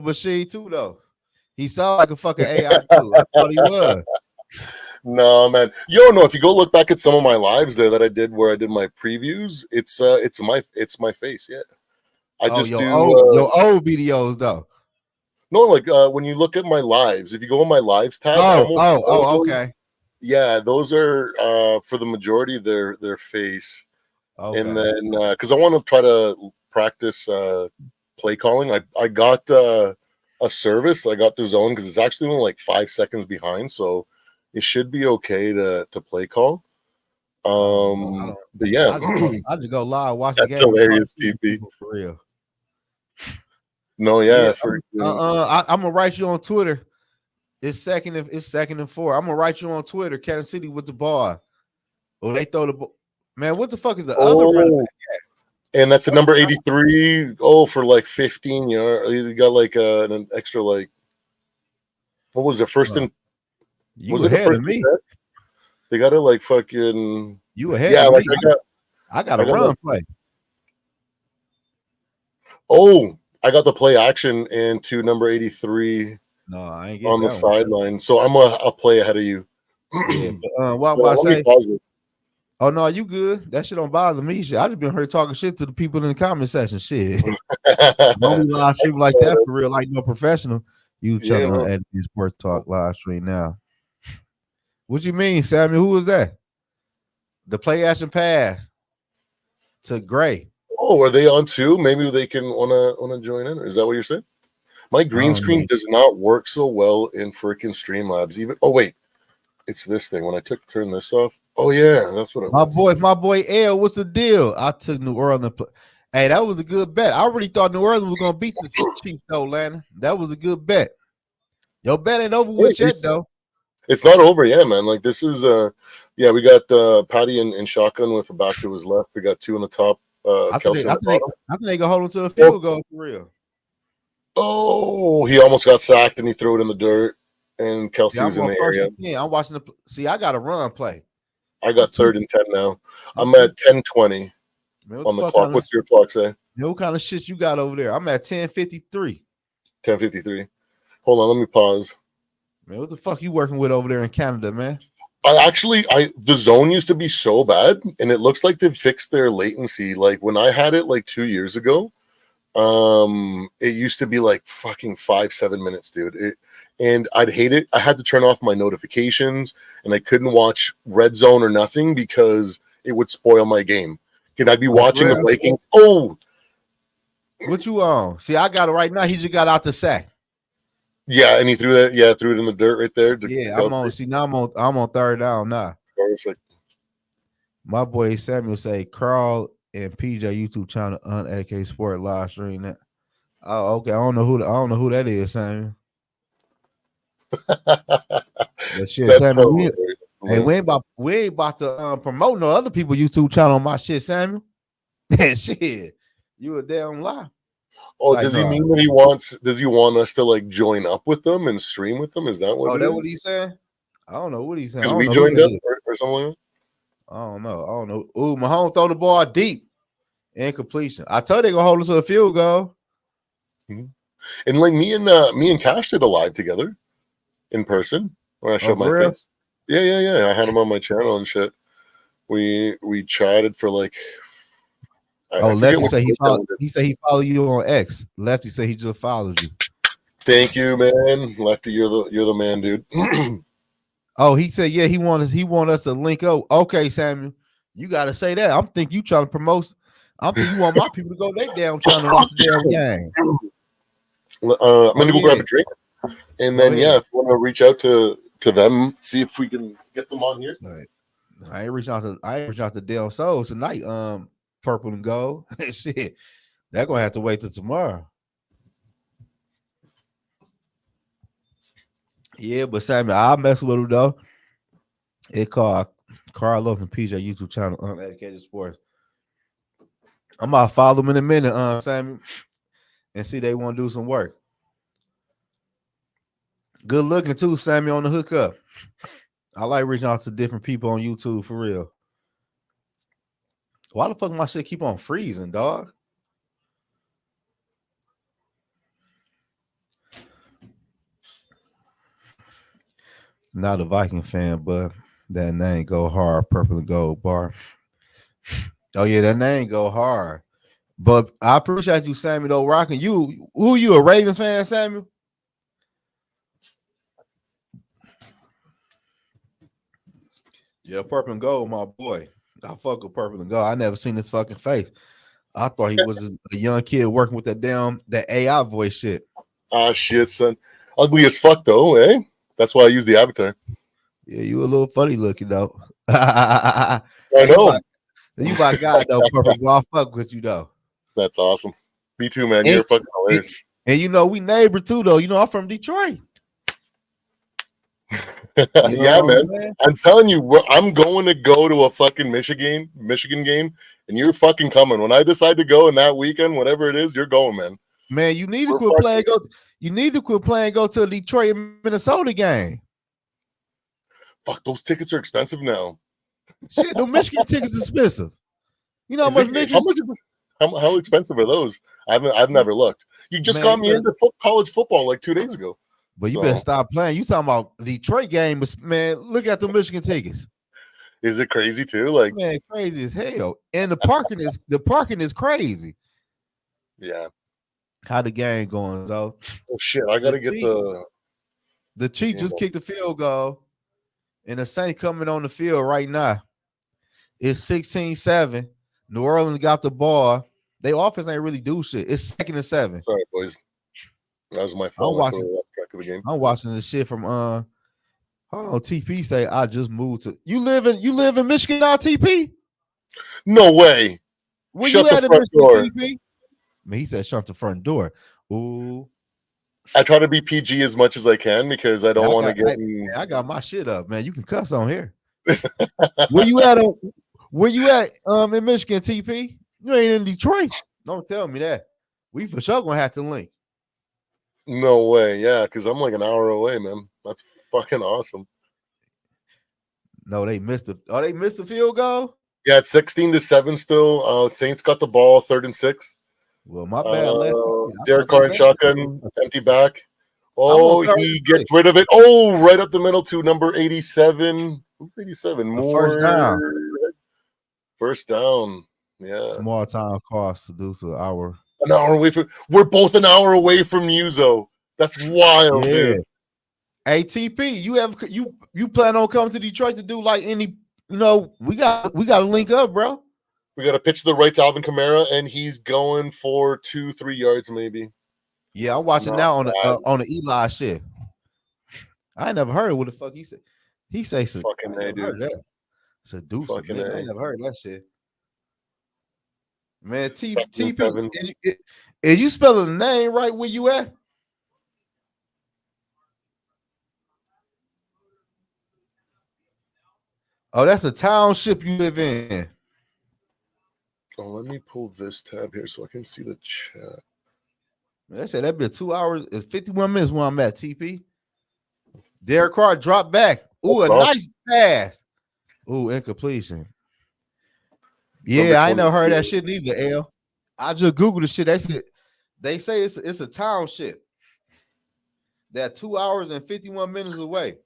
machine too, though. He sounded like a fucking AI dude. I thought he was. No, man. Yo, no. If you go look back at some of my lives there that I did, where I did my previews, it's my face. Yeah, I Oh, just your do. old videos though. No, like when you look at my lives, if you go on my lives tab, almost all of those, Okay, yeah, those are for the majority their face, and okay. then because I want to try to practice play calling, I got a service. I got the zone because it's actually only like 5 seconds behind, so it should be okay to play call. Oh no, I don't. But yeah, I just go live, watch the that's game, and start hilarious, shooting TP. people for real. No, Yeah, yeah, for I'm gonna write you on Twitter. It's second and 4. I'm gonna write you on Twitter. Kansas City with the ball. Oh, they throw the ball. Man, what the fuck is the other running oh, and that's a number 83. Oh, for like 15 yards. You got like an extra like what was it? First back? and You was it a ahead of first and me. 10? They got it like fucking You ahead yeah. of Like me. I got I got a I got run like play. I got the play action into number 83 No, I ain't get on the that one. sideline. So I'm a play ahead of you. Yeah, Well, but what I'm about to let me say. pause this. Oh no, you good? That shit don't bother me. Shit, I just been here talking shit to the people in the comment section. Shit, don't be live stream like that for real, like no professional. You Yeah, channel no. at the Sports Talk live stream now. What you mean, Samuel? Who was that? The play action pass to Gray. Oh, are they on too? Maybe they can wanna join in. Is that what you're saying? My I green don't know. screen does not work so well in freaking Streamlabs. Even oh wait, it's this thing. When I turn this off. Oh yeah, that's what it was. My boy L, what's the deal? I took New Orleans. Hey, that was a good bet. I already thought New Orleans was gonna beat the Chiefs though, Landon. That was a good bet. Your bet ain't over Wait, with yet though. it's not over yet, man. Like this is yeah, we got Patty and shotgun with a back to his left. We got two on the top, Kelsey on the bottom. I think they gonna hold him to a Oh, field goal for real. oh, he almost got sacked and he threw it in the dirt. And Kelsey Yeah, was I'm in on the first area. and 10. I'm watching the see. I got a run play. I I'm got too. 3rd and 10 now. I'm I'm too. at 10:20 Man, what the on the fuck clock. kind of What's your clock say? what kind of shit you got over there? I'm at 10:53. 10:53. Hold on, let me pause. Man, what the fuck you working with over there in Canada, man? I the zone used to be so bad, and it looks like they've fixed their latency. Like when I had it like 2 years ago, it used to be like fucking 5-7 minutes, dude. And I'd hate it. I had to turn off my notifications, and I couldn't watch Red Zone or nothing because it would spoil my game. And I'd be Oh, for watching the real? Vikings. Oh, What you on? See, I got it right now. He just got out the sack. yeah, and he threw that. Yeah, threw it in the dirt right there. To Yeah, I'm on. Kelsey. See, now I'm on third down now. Perfect. My boy Samuel say Carl and PJ YouTube channel uneducated sport live stream that. Oh, okay. I don't know who that is, Samuel. But shit, That's Samuel, hilarious, hey, man. we ain't about to promote no other people YouTube channel on my shit, Samuel. Shit, you a damn lie. It's Oh, like does he no. mean that he wants? Does he want us to like join up with them and stream with them? Is that what Oh, it that what is? he's saying? I don't know what he's saying. I Because don't we know who joined that up is. or something like I don't know. I don't know. Ooh, Mahomes throw the ball deep. Incompletion. I told they gonna hold us to a field goal. that. And like me and Cash did a live together in person where I Oh, showed my for real? face. Yeah. I had him on my channel and shit. We chatted for like Oh, I forget Lefty what say he followed. we did. He said he followed you on X. Lefty say he just follows you. Thank you, man. Lefty, you're the man, dude. Oh, he said yeah. He want us to link up. Okay, Samuel, you got to say that. I'm thinking you trying to promote. I'm thinking you want my people to go they damn trying to watch the damn game. I'm Oh gonna go grab yeah, a drink, and go then ahead. yeah, if you want to reach out to them, see if we can get them on here. Right. I ain't reaching out to Dale Souls tonight. Purple and gold. Shit, they're gonna have to wait till tomorrow. Yeah, but Samuel, I'll mess with him though. It called Carlos and PJ YouTube channel Uneducated Sports. I'm about to follow them in a minute, Samuel, and see they want to do some work. Good looking too, Samuel on the hookup. I like reaching out to different people on YouTube for real. Why the fuck my shit keep on freezing, dog? Not a Viking fan, but that name go hard. Purple and gold bar. Oh yeah, that name go hard. But I appreciate you, Samuel. Though rocking you. Who you a Ravens fan, Samuel? Yeah, purple and gold, my boy. I fuck with purple and gold. I never seen his fucking face. I thought he was a young kid working with that AI voice shit. Ah, shit, son. Ugly as fuck, though, eh? That's why I use the avatar. Yeah, you a little funny looking though. I Hey, know. you my guy though, purple. Boy, I fuck with you though. That's awesome. Me too, man. And, You're fucking hilarious. and you know we neighbor too though. You know I'm from Detroit. Yeah, man. I'm telling you, I'm going to go to a fucking Michigan game, and you're fucking coming. When I decide to go in that weekend, whatever it is, you're going, man. Man, you need to quit playing. You need to quit playing. Go to a Detroit and Minnesota game. Fuck, those tickets are expensive now. Shit, the Michigan tickets are expensive. You know how expensive are those? I've never looked. You just got me into college football like 2 days ago. But you better stop playing. You talking about Detroit game, man? Look at the Michigan tickets. Is it crazy too? Like, man, crazy as hell. And the parking is crazy. Yeah. How the game going? So, oh shit, I gotta get the Chiefs just kicked the field goal, and the Saints coming on the field right now. It's 16-7. New Orleans got the ball. Their offense ain't really do shit. It's 2nd and 7. Sorry, boys. That was my fault. I'm watching the shit from hold on. TP say I just moved to you live in Michigan now, TP? No way. Where you at in Michigan, TP? I mean, he said shut the front door. Ooh. I try to be PG as much as I can because I don't want to get I got my shit up, man. You can cuss on here. Where you at in Michigan, TP? You ain't in Detroit. Don't tell me that. We for sure gonna have to link. No way, yeah, because I'm like an hour away, man. That's fucking awesome. No, they missed it. Oh, they missed the field goal? Yeah, it's 16-7 still. Saints got the ball, 3rd and 6. Well, my bad. Derek Carr and shotgun, empty back. Oh, he gets rid of it. Oh, right up the middle to number 87. Who's 87? More first down. Yeah. Small time cost to do so hour. An hour away from. We're both an hour away from Uzo. That's wild, dude. Hey, TP, you plan on coming to Detroit to do like any? You know, we got to link up, bro. We got to pitch the right to Alvin Kamara, and he's going for 2-3 yards, maybe. Yeah, I'm watching now on the Eli shit. I ain't never heard of what the fuck he said. He say some fucking A, dude. Seduce. Fucking I ain't never heard that shit. Man, TP, is you spelling the name right where you at? Oh, that's a township you live in. Oh, let me pull this tab here so I can see the chat. They said that'd be 2 hours and 51 minutes where I'm at, TP. Derek Carr dropped back. Ooh, a nice pass. Ooh, incompletion. Yeah, I ain't never heard that shit neither, L. I just Googled the shit. They say it's a township. That 2 hours and 51 minutes away.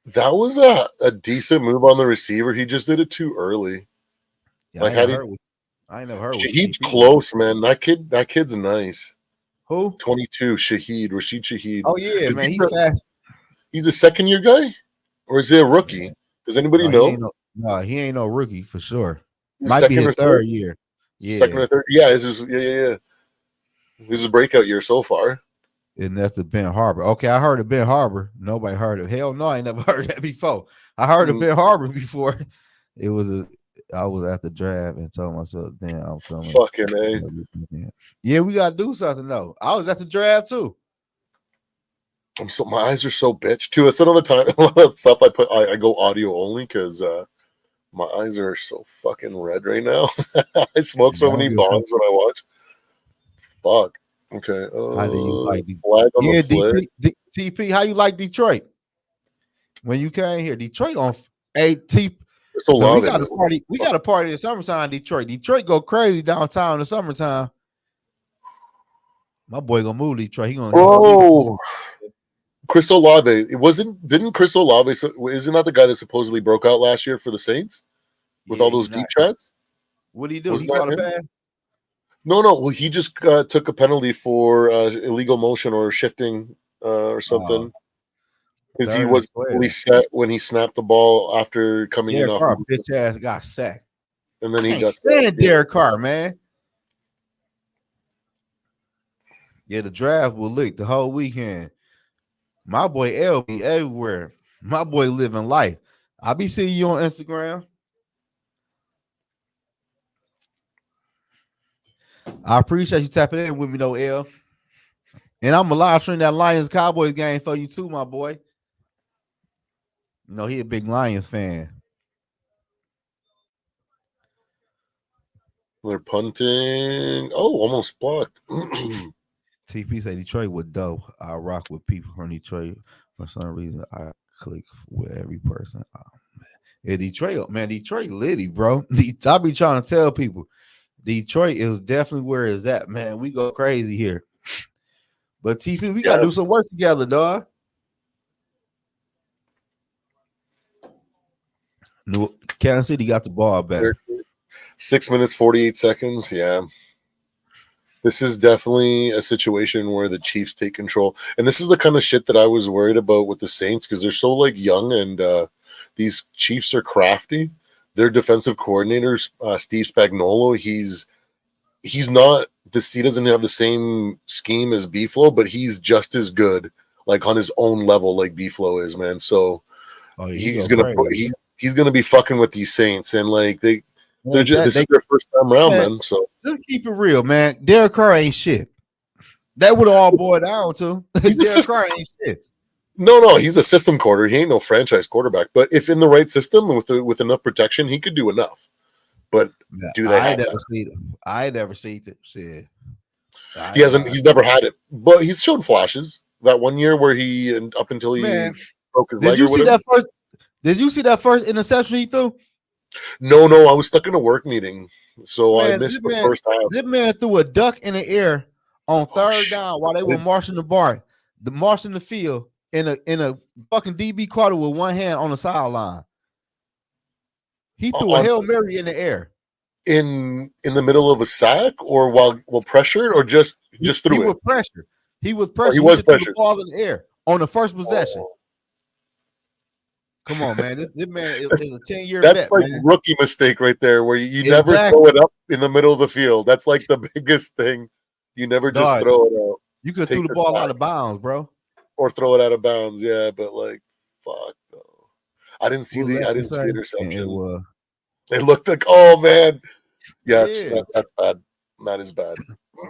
That was a decent move on the receiver. He just did it too early. Yeah, like I ain't never heard. Shahid's close, man. That kid's nice. Who? 22, Rashid Shaheed. Oh yeah, man, he's fast. He's a second-year guy, or is he a rookie? Yeah. Does anybody know? He ain't no rookie for sure. He's might be his third year. Yeah, second or third. Yeah, this is This is a breakout year so far. And that's the Ben Harbor. Okay, I heard of Ben Harbor. Nobody heard of. Hell no, I ain't never heard that before. I heard of Ben Harbor before. It was I was at the draft and told myself, damn, I'm coming. Fucking A. Yeah, we gotta do something though. I was at the draft too. My eyes are so bitch too. It's another time. A lot of stuff I go audio only because my eyes are so fucking red right now. I smoke so many bongs when I watch. Fuck. Okay. How do you like TP? How you like Detroit? When you came here, Detroit on AT. So we got a party. We got a party in the summertime. Detroit go crazy downtown in the summertime. My boy gonna move Detroit. He gonna. Bro, Chris Olave. Didn't Chris Olave? Isn't that the guy that supposedly broke out last year for the Saints with all those deep shots? What did he do? Wasn't He caught a him? pass? No. Well, he just took a penalty for illegal motion or shifting or something. Because he was fully set when he snapped the ball after coming in Derek off. Carr, bitch ass got sacked. And then he got sacked. Derek Carr, man. Yeah, the draft will leak the whole weekend. My boy L be everywhere. My boy living life. I be seeing you on Instagram. I appreciate you tapping in with me, though, L. And I'm a live stream that Lions Cowboys game for you too, my boy. You know, he a big Lions fan. They're punting. Oh, almost blocked. TP say Detroit would dope. I rock with people from Detroit. For some reason, I click with every person. Oh, man. Yeah, Detroit litty, bro. I be trying to tell people, Detroit is definitely where it's at, man. We go crazy here. But TP, we gotta do some work together, dog. Kansas City got the ball back. 6 minutes, 48 seconds. Yeah. This is definitely a situation where the Chiefs take control. And this is the kind of shit that I was worried about with the Saints because they're so like young and these Chiefs are crafty. Their defensive coordinator, Steve Spagnuolo, he doesn't have the same scheme as B-Flow, but he's just as good, like on his own level, like B-Flow is, man. So he's gonna be fucking with these Saints, and like this is their first time around, man. So just keep it real, man. Derek Carr ain't shit. That would all boil down to. Derek Carr ain't shit. No, he's a system quarter. He ain't no franchise quarterback. But if in the right system with enough protection, he could do enough. But do they? I never seen it. Shit. He hasn't. He's never had it. But he's shown flashes. That one year where he up until he broke his leg. Did you see that first interception he threw? No. I was stuck in a work meeting, so I missed the first half. This man threw a duck in the air on third down while they were marching the field in a fucking DB Carter with one hand on the sideline. He threw a Hail Mary in the air. In the middle of a sack, or while pressured, or just threw it. He was pressured. He was pressured. He was pressured. The ball in the air on the first possession. Come on, man. This man is a 10-year That's vet, like man. Rookie mistake right there, where you never throw it up in the middle of the field. That's like the biggest thing. You never just throw it out. You could throw the ball out of bounds, bro. Or throw it out of bounds, yeah. But like, fuck no. I didn't see the interception. It looked like, oh man, that's bad. That is bad.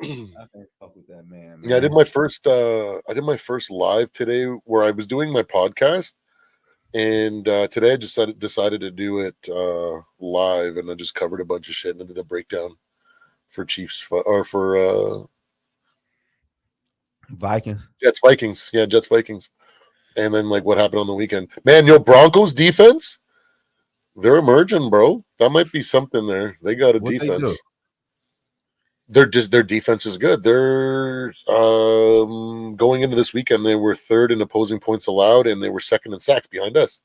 I can't fuck with that man. Yeah, I did my first live today where I was doing my podcast, and today I just decided to do it live, and I just covered a bunch of shit and did a breakdown for Chiefs or for Vikings. Vikings, and then like what happened on the weekend. Man, Broncos defense. They're emerging, bro. That might be something there. They got a defense. Their defense is good. They're going into this weekend. They were third in opposing points allowed, and they were second in sacks behind us.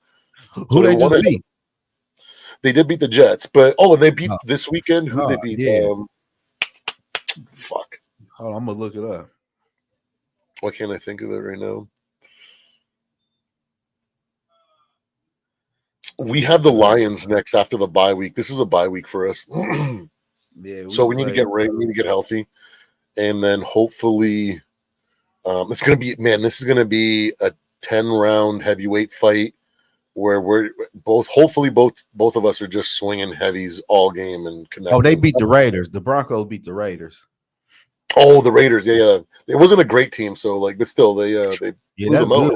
Who they just beat? They did beat the Jets, but and they beat this weekend. Who they beat? Yeah. Fuck. Hold on, I'm gonna look it up. Why can't I think of it right now? We have the Lions next after the bye week. This is a bye week for us. So we need to get ready. We need to get healthy. And then hopefully it's going to be, man, this is going to be a 10-round heavyweight fight where we're hopefully both of us are just swinging heavies all game and connecting. Oh, they beat the Raiders. The Broncos beat the Raiders. Oh, the Raiders. Yeah. It wasn't a great team. So but still they blew them out.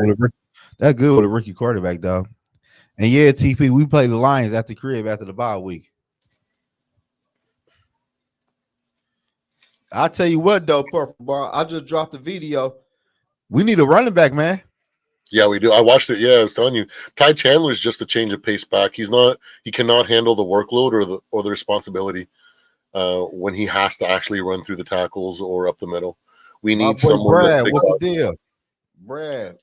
That's good with a rookie quarterback, though. And yeah, TP, we play the Lions at the crib after the bye week. I'll tell you what, though, Purple Bar, I just dropped the video. We need a running back, man. Yeah, we do. I watched it. Yeah, I was telling you, Ty Chandler's just a change of pace back. He cannot handle the workload or the responsibility when he has to actually run through the tackles or up the middle. We need someone. Brad, what's the deal? Brad.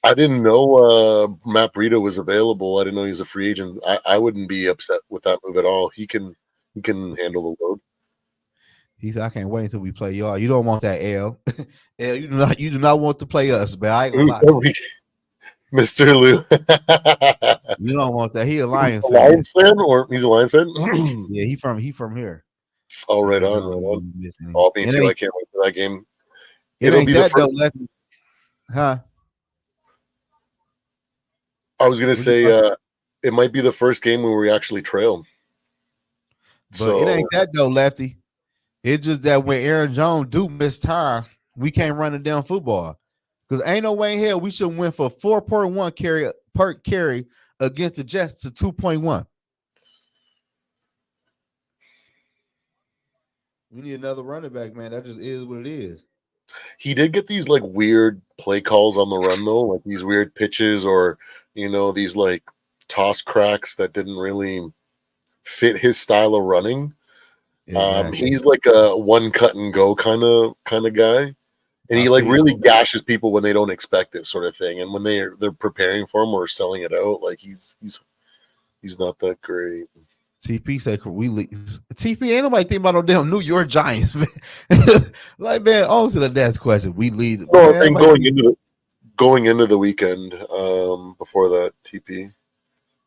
I didn't know Matt Breida was available. I didn't know he was a free agent. I wouldn't be upset with that move at all. He can handle the load. He said, "I can't wait until we play y'all. You don't want that L. L. You do not want to play us, but I ain't gonna lie to you. Mr. Lou. You don't want that. He a He's Lions a fan. Lions fan, or he's a Lions fan? Yeah, he from here. Oh, He right from on, here. right on. Missing. Oh, me too. I can't wait for that game. It It'll ain't be the that first. though, Lefty. Huh? I was gonna What you say about? it might be the first game where we actually trail. But it So ain't that though, Lefty. It's just that when Aaron Jones do miss time, we can't run it down football. Because ain't no way in hell we should win for 4.1 carry per carry against the Jets to 2.1. We need another running back, man. That just is what it is. he did get these like weird play calls on the run though, like these weird pitches or these like toss cracks that didn't really fit his style of running. Exactly. He's like a one cut and go kind of guy. And I he like feel really gashes people when they don't expect it, sort of thing. And when they're preparing for him or selling it out, like he's not that great. TP said we lead. TP ain't nobody think about no damn New York Giants, man. Like man, on to the next question. We lead, No, I man. think going into the weekend, before that TP.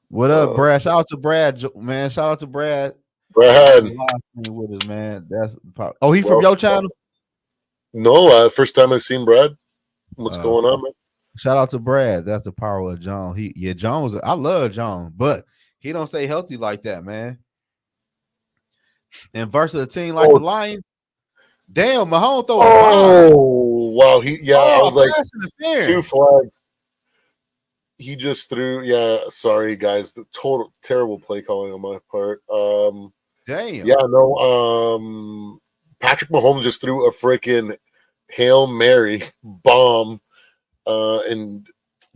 What up, Brad? Shout out to Brad, man. Shout out to Brad on the Brad, live stream with us, man. He from well, your channel? no, first time I've seen Brad. What's going on, man? Shout out to Brad. That's the power of John. Jones. I love John, but he don't stay healthy like that, man. And versus a team like the Lions, damn, Mahomes throw a bomb. Oh, wow. I was like, pass 2 interference. flags. He just threw. Yeah, sorry guys. The total terrible play calling on my part. Damn. Yeah, no. Patrick Mahomes just threw a freaking Hail Mary bomb, and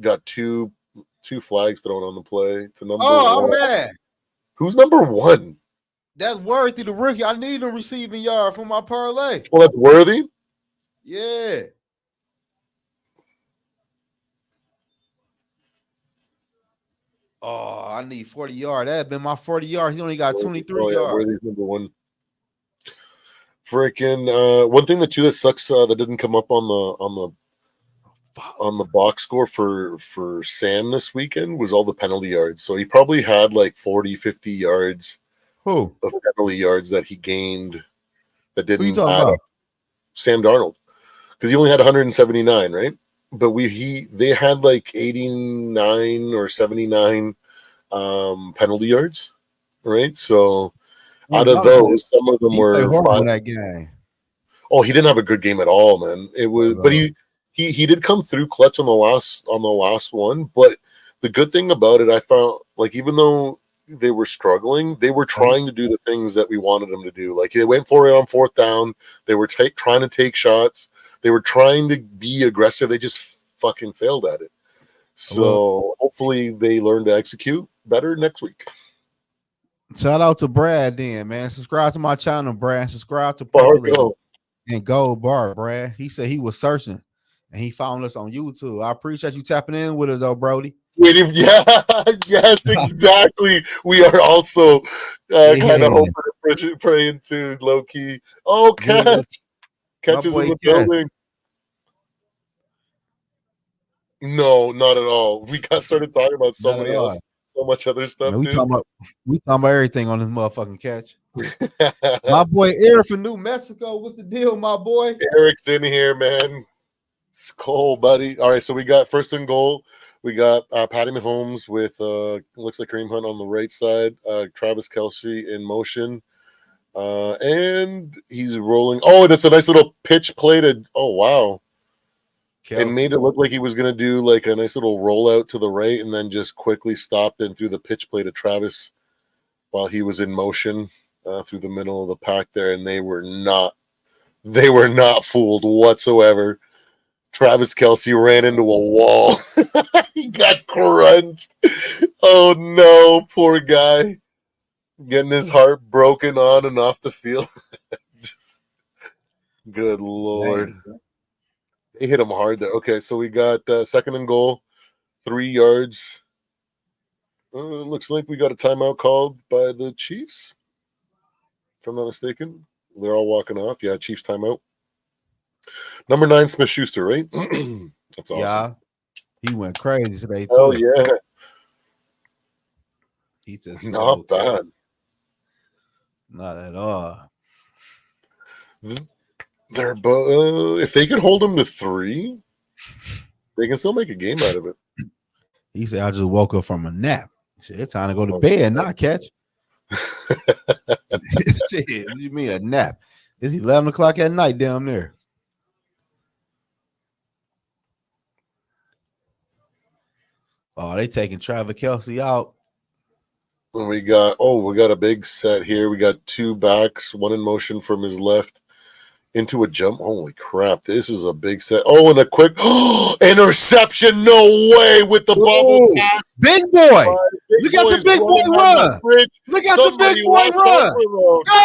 got two flags thrown on the play to number I'm one. mad. Who's number one? That's Worthy, the rookie. I need a receiving yard for my parlay. Well, that's Worthy. Yeah. Oh, I need 40 yards. That had been my 40 yards. He only got 23 yards. Worthy's number one. Freaking one thing that sucks that didn't come up on the box score for Sam this weekend was all the penalty yards. So he probably had like 40-50 yards Who? of penalty yards that he gained that Who you didn't talking add about? up. Sam Darnold, because he only had 179, right? But they had like 89 or 79 penalty yards, right? So out of those, some of them He played were horrible 5. in that game. Oh, he didn't have a good game at all, man. It was, but he did come through clutch on the last one. But the good thing about it, I found, like, even though they were struggling, they were trying to do the things that we wanted them to do. Like, they went for it on 4th down. They were trying to take shots. They were trying to be aggressive. They just fucking failed at it. So hopefully they learn to execute better next week. Shout out to Brad then, man. Subscribe to my channel, Brad. Subscribe to Parlay and Gold Bar, Brad. He said he was searching and he found us on YouTube. I appreciate you tapping in with us, though, Brody. Yeah, yes, exactly. We are also kind of hoping and praying to low key. Oh, catches in the building. No, not at all. We started talking about so much other stuff. Man, we talking about everything on this motherfucking catch. My boy Eric from New Mexico. What's the deal, my boy? Eric's in here, man. It's cool, buddy. All right, so we got first and goal. We got Patty Mahomes with looks like Kareem Hunt on the right side. Travis Kelce in motion, and he's rolling. Oh, that's a nice little pitch play to. Oh wow! Kelce. It made it look like he was going to do like a nice little rollout to the right, and then just quickly stopped and threw the pitch play to Travis while he was in motion through the middle of the pack there, and they were not fooled whatsoever. Travis Kelce ran into a wall. He got crunched. Oh no, poor guy. Getting his heart broken on and off the field. Good Lord. They hit him hard there. Okay, so we got second and goal, 3 yards. Looks like we got a timeout called by the Chiefs, if I'm not mistaken. They're all walking off. Yeah, Chiefs timeout. Number 9, Smith Schuster, right? That's awesome. Yeah, he went crazy today too. Oh yeah, He just not bad. Not at all. They're both. If they could hold them to 3, they can still make a game out of it. He said, "I just woke up from a nap. Shit, it's time to go to bed, not catch." Shit, what do you mean a nap? It's 11 o'clock at night down there. Oh, they taking Travis Kelce out. And we got a big set here. We got 2 backs, one in motion from his left into a jump. Holy crap. This is a big set. Oh, and a quick interception. No way with the bubble pass. Big boy. Look at the big boy run. Look at the big boy run.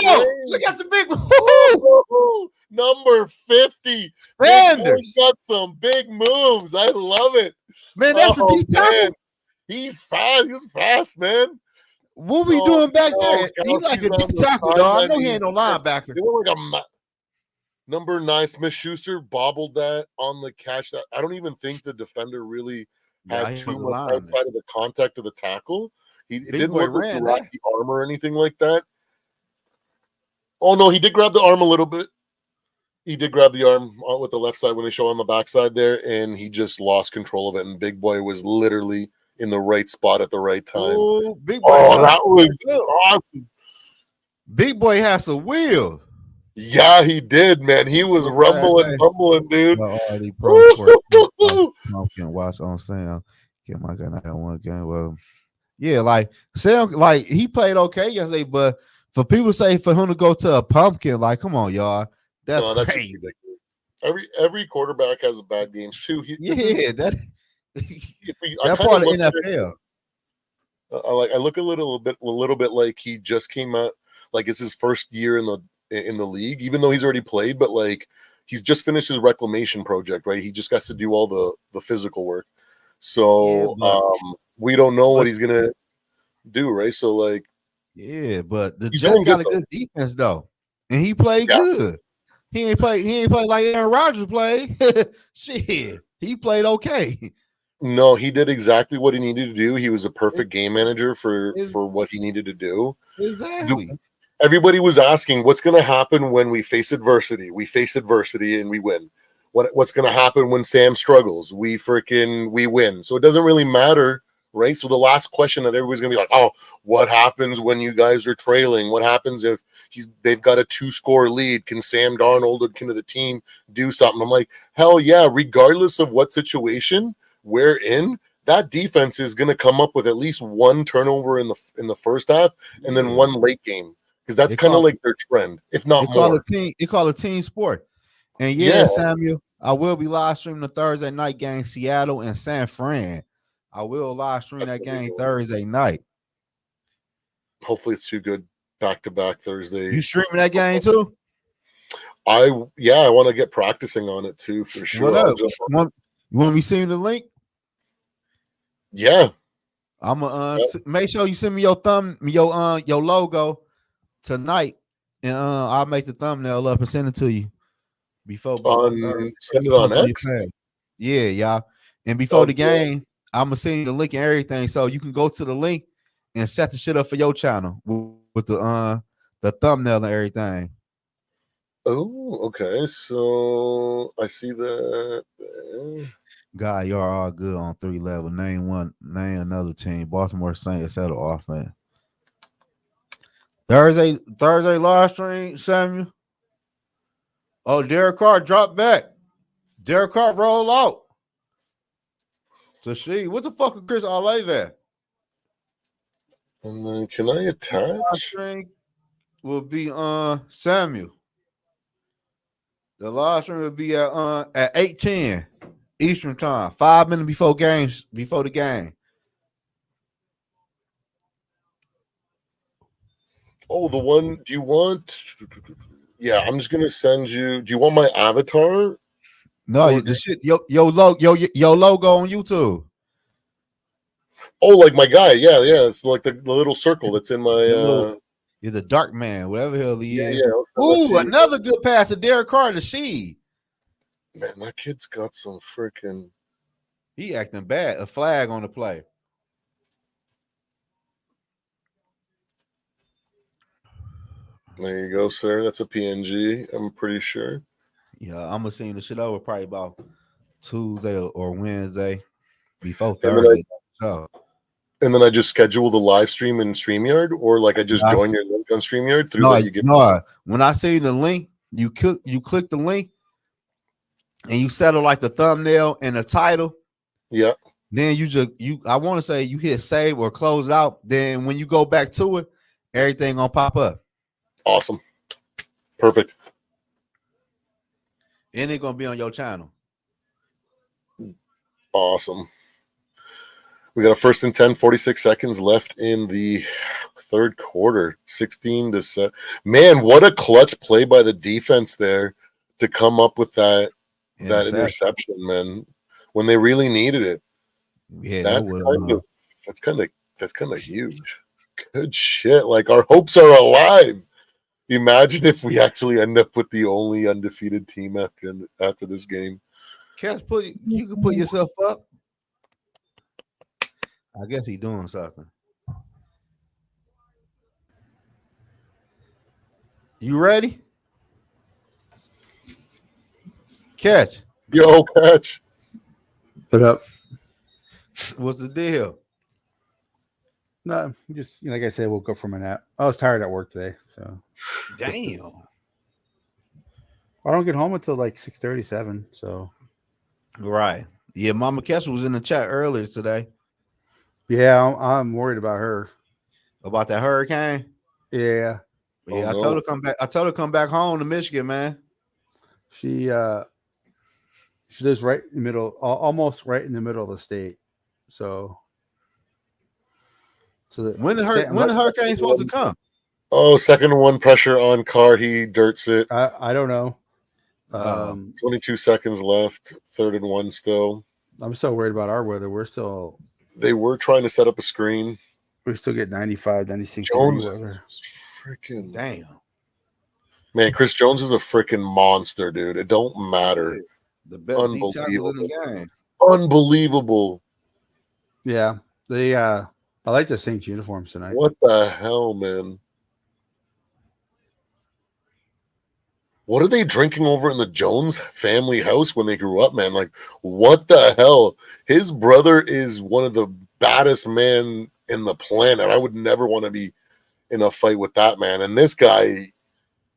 Go. Look at the big boy. Number 50. Sanders got some big moves. I love it. Man, that's a deep tackle. He's fast. He was fast, man. What we doing back there? He's like a deep tackle, dog. I know he ain't no linebacker. Number 9, Smith Schuster bobbled that on the catch. That I don't even think the defender really had too much outside of the contact of the tackle. He didn't look like he wrapped the arm or anything like that. Oh no, he did grab the arm a little bit. He did grab the arm with the left side when they show on the backside there, and he just lost control of it. And Big Boy was literally in the right spot at the right time. Oh, Big Boy! That was awesome. Big Boy has some wheels. Yeah, he did, man. He was rumbling, dude. Can watch on Sam. Get my gun. I got one game. Well, yeah, like Sam, like he played okay yesterday, but for people to say for him to go to a pumpkin, like, come on, y'all, that's crazy. Every quarterback has bad games too. That part of NFL. I look a little bit like he just came out, like it's his first year in the league, even though he's already played, but like he's just finished his reclamation project, right? He just got to do all the physical work. So we don't know what he's gonna do, right? So like, yeah, but the Jets got a good defense though, and he played good. He ain't play like Aaron Rodgers played. Shit, he played okay. No, he did exactly what he needed to do. He was a perfect game manager for what he needed to do. Exactly. Everybody was asking, what's going to happen when we face adversity? We face adversity and we win. What's going to happen when Sam struggles? We win. So it doesn't really matter, right? So the last question that everybody's going to be like, oh, what happens when you guys are trailing? What happens if they've got a 2-score lead? Can Sam Darnold or can the team do something? I'm like, hell yeah, regardless of what situation we're in, that defense is going to come up with at least one turnover in the first half and then one late game. Because that's kind of like their trend, if not more. They call it team sport. And yeah, Samuel, I will be live streaming the Thursday night game, Seattle and San Fran. I will live stream that game Thursday night. Hopefully it's too good back-to-back Thursday. You streaming that game too? I want to get practicing on it too, for sure. What up? You want me to send you the link? Yeah. I'm gonna make sure you send me your your logo tonight, and I'll make the thumbnail up and send it to you before. Send it on X. Yeah, y'all. And before the game, I'm gonna send you the link and everything, so you can go to the link and set the shit up for your channel with the thumbnail and everything. Oh, okay. So I see that. God, y'all are all good on 3 level. Name another team. Baltimore Saints set offense. Thursday live stream, Samuel. Oh, Derek Carr dropped back. Derek Carr roll out. So what the fuck is Chris Olave at? And then can I attach? Live stream will be Samuel. The live stream will be at 8:10 Eastern time, 5 minutes before the game. Oh, the one. Do you want? Yeah, I'm just gonna send you. Do you want my avatar? No, the shit, yo logo on YouTube. Oh, like my guy. Yeah, yeah. It's like the little circle that's in my. You're the dark man, whatever the hell he Yeah, is. yeah. Ooh, another good pass to Derek Carr to Sheed. Man, that kid's got some freaking. He acting bad. A flag on the play. There you go, sir. That's a PNG. I'm pretty sure. Yeah, I'm gonna send the shit over probably about Tuesday or Wednesday before Thursday. And then I just schedule the live stream in StreamYard, or like I just join your link on StreamYard through that you get. No, when I see the link, you click the link and you settle like the thumbnail and the title. Yeah. Then I want to say you hit save or close out. Then when you go back to it, everything gonna pop up. Awesome. Perfect. And it's gonna be on your channel. Awesome. We got a 1st and 10, 46 seconds left in the third quarter. 16-7. Man, what a clutch play by the defense there to come up with that interception, man. When they really needed it. Yeah, that's kind of huge. Good shit. Like our hopes are alive. Imagine if we actually end up with the only undefeated team after this game. Cash, you can put yourself up. I guess he's doing something. You ready? Catch. Yo, Catch. What up? What's the deal? No, just like I said, woke up from a nap. I was tired at work today, so. Damn. I don't get home until like 6:37, so. Right. Yeah, Mama Kessler was in the chat earlier today. Yeah, I'm worried about her. About that hurricane? Yeah. Yeah, I told her come back. I told her come back home to Michigan, man. She lives right in the middle, almost right in the middle of the state. So when the hurricane supposed to come? Oh, 2nd one, pressure on Carr. He dirts it. I don't know. 22 seconds left. 3rd and 1 still. I'm so worried about our weather. They were trying to set up a screen. We still get 95, 96 Jones degree weather. Freaking damn. Man, Chris Jones is a freaking monster, dude. It don't matter. The best unbelievable. In the game. Unbelievable. Yeah. They I like the Saints uniforms tonight. What the hell, man? What are they drinking over in the Jones family house when they grew up, man? Like, what the hell? His brother is one of the baddest men in the planet. I would never want to be in a fight with that man. And this guy,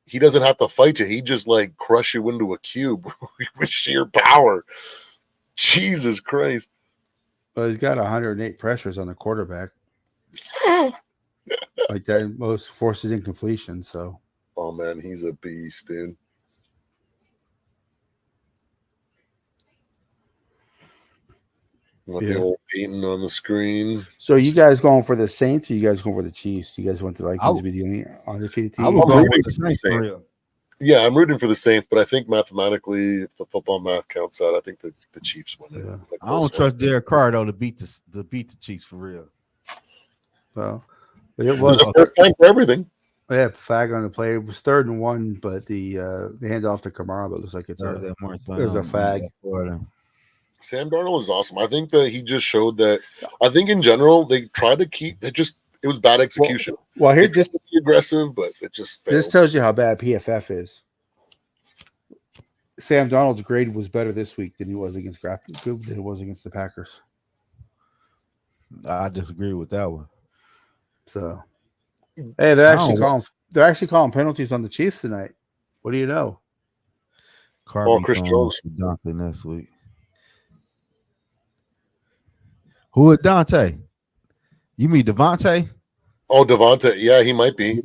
he doesn't have to fight you. He just like crush you into a cube with sheer power. Jesus Christ. Well, he's got 108 pressures on the quarterback. Like that, most forces incompletion. So, oh man, he's a beast, dude. With the old Peyton on the screen. So, you guys going for the Saints, or you guys going for the Chiefs? You guys want the Vikings to be the only undefeated team? I'm rooting for the Saints. Yeah, I'm rooting for the Saints, but I think mathematically, if the football math counts out, I think the Chiefs win it. Yeah. I don't trust Derek Carr though to beat the Chiefs for real. Well, it was the first time for everything. Yeah, flag on the play. It was 3rd and 1, but the handoff to Kamara, but it looks like it was a flag. Sam Darnold is awesome. I think that he just showed that. I think in general they tried to keep it. It was bad execution. Well, here just be aggressive, but it just failed. This tells you how bad PFF is. Sam Darnold's grade was better this week than it was against the Packers. I disagree with that one. So, hey, they're actually calling penalties on the Chiefs tonight. What do you know? Chris Jones next week. Who is Dante? You mean Devontae? Oh, Devontae. Yeah, he might be.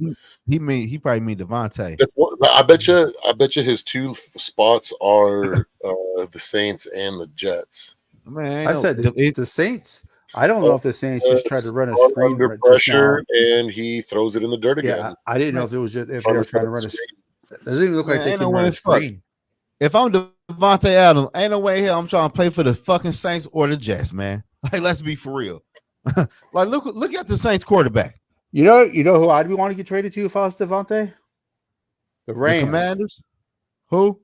He probably mean Devontae. I bet you his 2 spots are the Saints and the Jets. Man, I said the Saints. I don't know if the Saints just tried to run a screen under pressure and he throws it in the dirt again. Yeah, I didn't know if it was just if they were trying to run a screen. It doesn't even look like they can run a screen. if I'm Devontae Adams, ain't no way here I'm trying to play for the fucking Saints or the Jets, man. Like, let's be for real. Like, look at the Saints quarterback. You know who I'd want to get traded to if I was Devontae? The The Rams. Commanders. Who?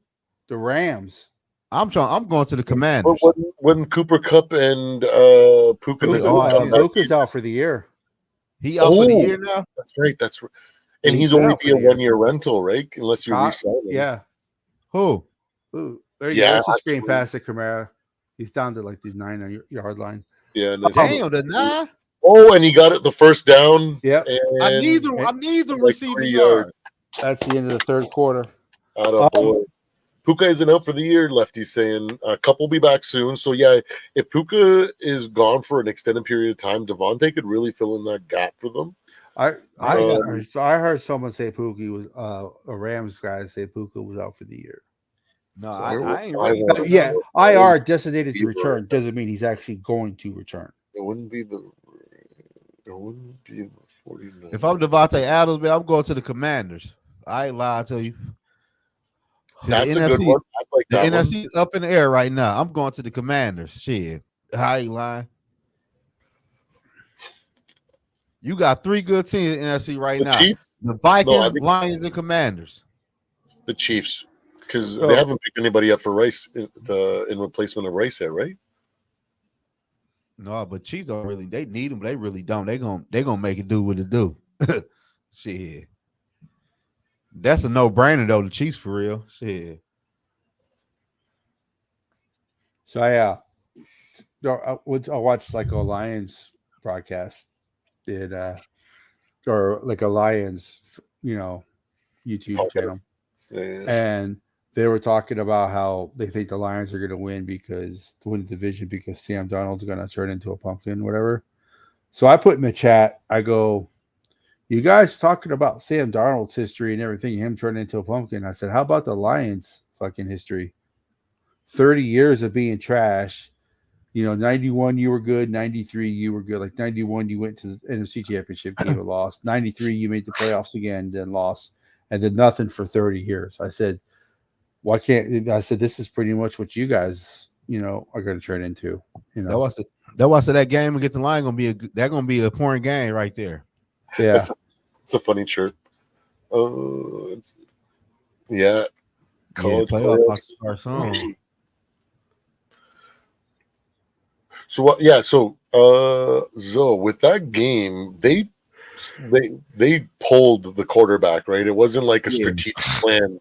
The Rams. I'm going to the But Commanders. when Cooper Cup and Puka Puka, Puka's out for the year. He out for the year Oh, now. that's right. That's right. And He's he's been only out for be a the year. 1-year rental, right? Unless you resign him. Yeah. Who? Ooh, there you Yeah, go. That's a screen absolutely. pass to Kamara. He's down to like these 9-yard line. Yeah. Nice. Damn, the 9. Oh, and he got it the first down. Yep. And I need them like receiving 3 yards. That's the end of the third quarter. boy. Puka isn't out for the year, Lefty's saying. Cup will be back soon. So, yeah, if Puka is gone for an extended period of time, Devontae could really fill in that gap for them. I heard someone say Puka was a Rams guy say Puka was out for the year. No, So- I ain't ready. want- Yeah, IR designated to Be return doesn't mean he's actually going to return. It wouldn't be the 49. If I'm Devontae Adams, man, I'm going to the Commanders. I ain't lying to you. See, That's the a good NFC one. I like The that one. NFC is up in the air right now. I'm going to the Commanders. Shit. I ain't lying. You got 3 good teams in the NFC right The now. Chiefs? The Vikings, No, I think- Lions, and Commanders. The Chiefs, because Oh. they haven't picked anybody up for Rice in replacement of Rice yet, right? No, but Chiefs don't really. They need them, but they really don't. They gonna make it do what it do. Shit. That's a no-brainer though. The Chiefs for real. Shit. So I watched like a Lions broadcast, or like a Lions, YouTube Podcast. channel, Yeah. and they were talking about how they think the Lions are going to win the division because Sam Darnold's going to turn into a pumpkin, whatever. So I put in the chat, I go, you guys talking about Sam Darnold's history and everything, him turning into a pumpkin. I said, how about the Lions' fucking history? 30 years of being trash. 91 you were good, 93 you were good. Like 91 you went to the NFC Championship game and lost. 93 you made the playoffs again, then lost, and did nothing for 30 years. I said, why can't I said this is pretty much what you guys, are going to turn into. That was that game against the Lions gonna be a pouring game right there. Yeah. It's a funny chirp. Yeah. College playoff playoffs. about to start soon. So what? Yeah. So Zoe, with that game, they pulled the quarterback, right? It wasn't like a strategic plan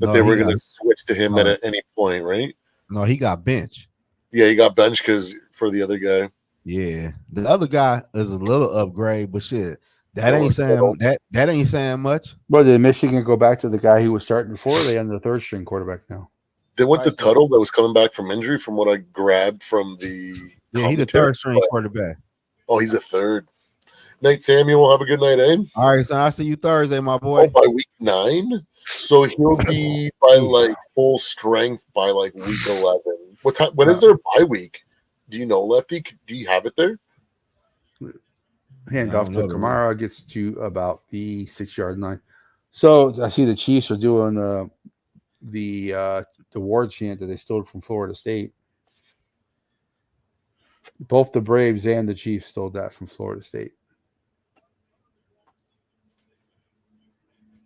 that they were going to switch to him at any point, right? No, he got benched. Yeah, he got benched for the other guy. Yeah, the other guy is a little upgrade, but shit, that ain't saying much. Well, did Michigan go back to the guy who was starting before? They on the third string quarterback now. They went to Tuttle that was coming back from injury, from what I grabbed from the. Yeah, he's the third string quarterback. Oh, he's a third. Night, Samuel. Have a good night, eh? All right, so I'll see you Thursday, my boy. Oh, by week 9, so he'll be by like full strength by like week 11. What time? When is their bye week? Do you know, Lefty? Do you have it there? Hand off to Kamara, gets to about the 6-yard line. So I see the Chiefs are doing the war chant that they stole from Florida State. Both the Braves and the Chiefs stole that from Florida State.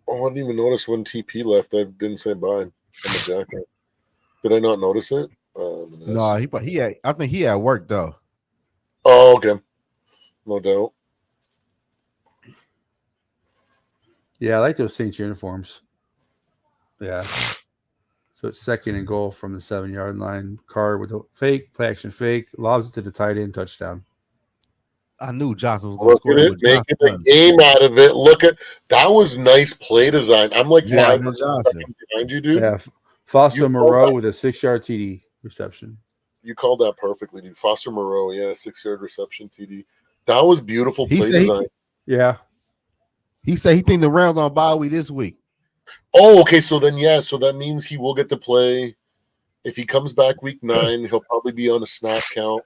Oh, I didn't even notice when TP left. I didn't say bye on the jacket. Did I not notice it? No, he had. I think he had work though. Oh, okay. No doubt. Yeah, I like those Saints uniforms. Yeah. So it's 2nd and goal from the 7-yard line. Carr with a fake, play action fake, lobs it to the tight end, touchdown. I knew Johnson was going to score. Look at it, making a game out of it. Look at that was nice play design. I'm like 5 seconds behind you, dude. Yeah, Foster Moreau with a 6-yard TD reception. You called that perfectly, dude. Foster Moreau, 6-yard reception TD. That was beautiful play design. Yeah. He said he think the Rams on bye week this week. Oh, okay. So then, so that means he will get to play. If he comes back week 9, he'll probably be on a snap count.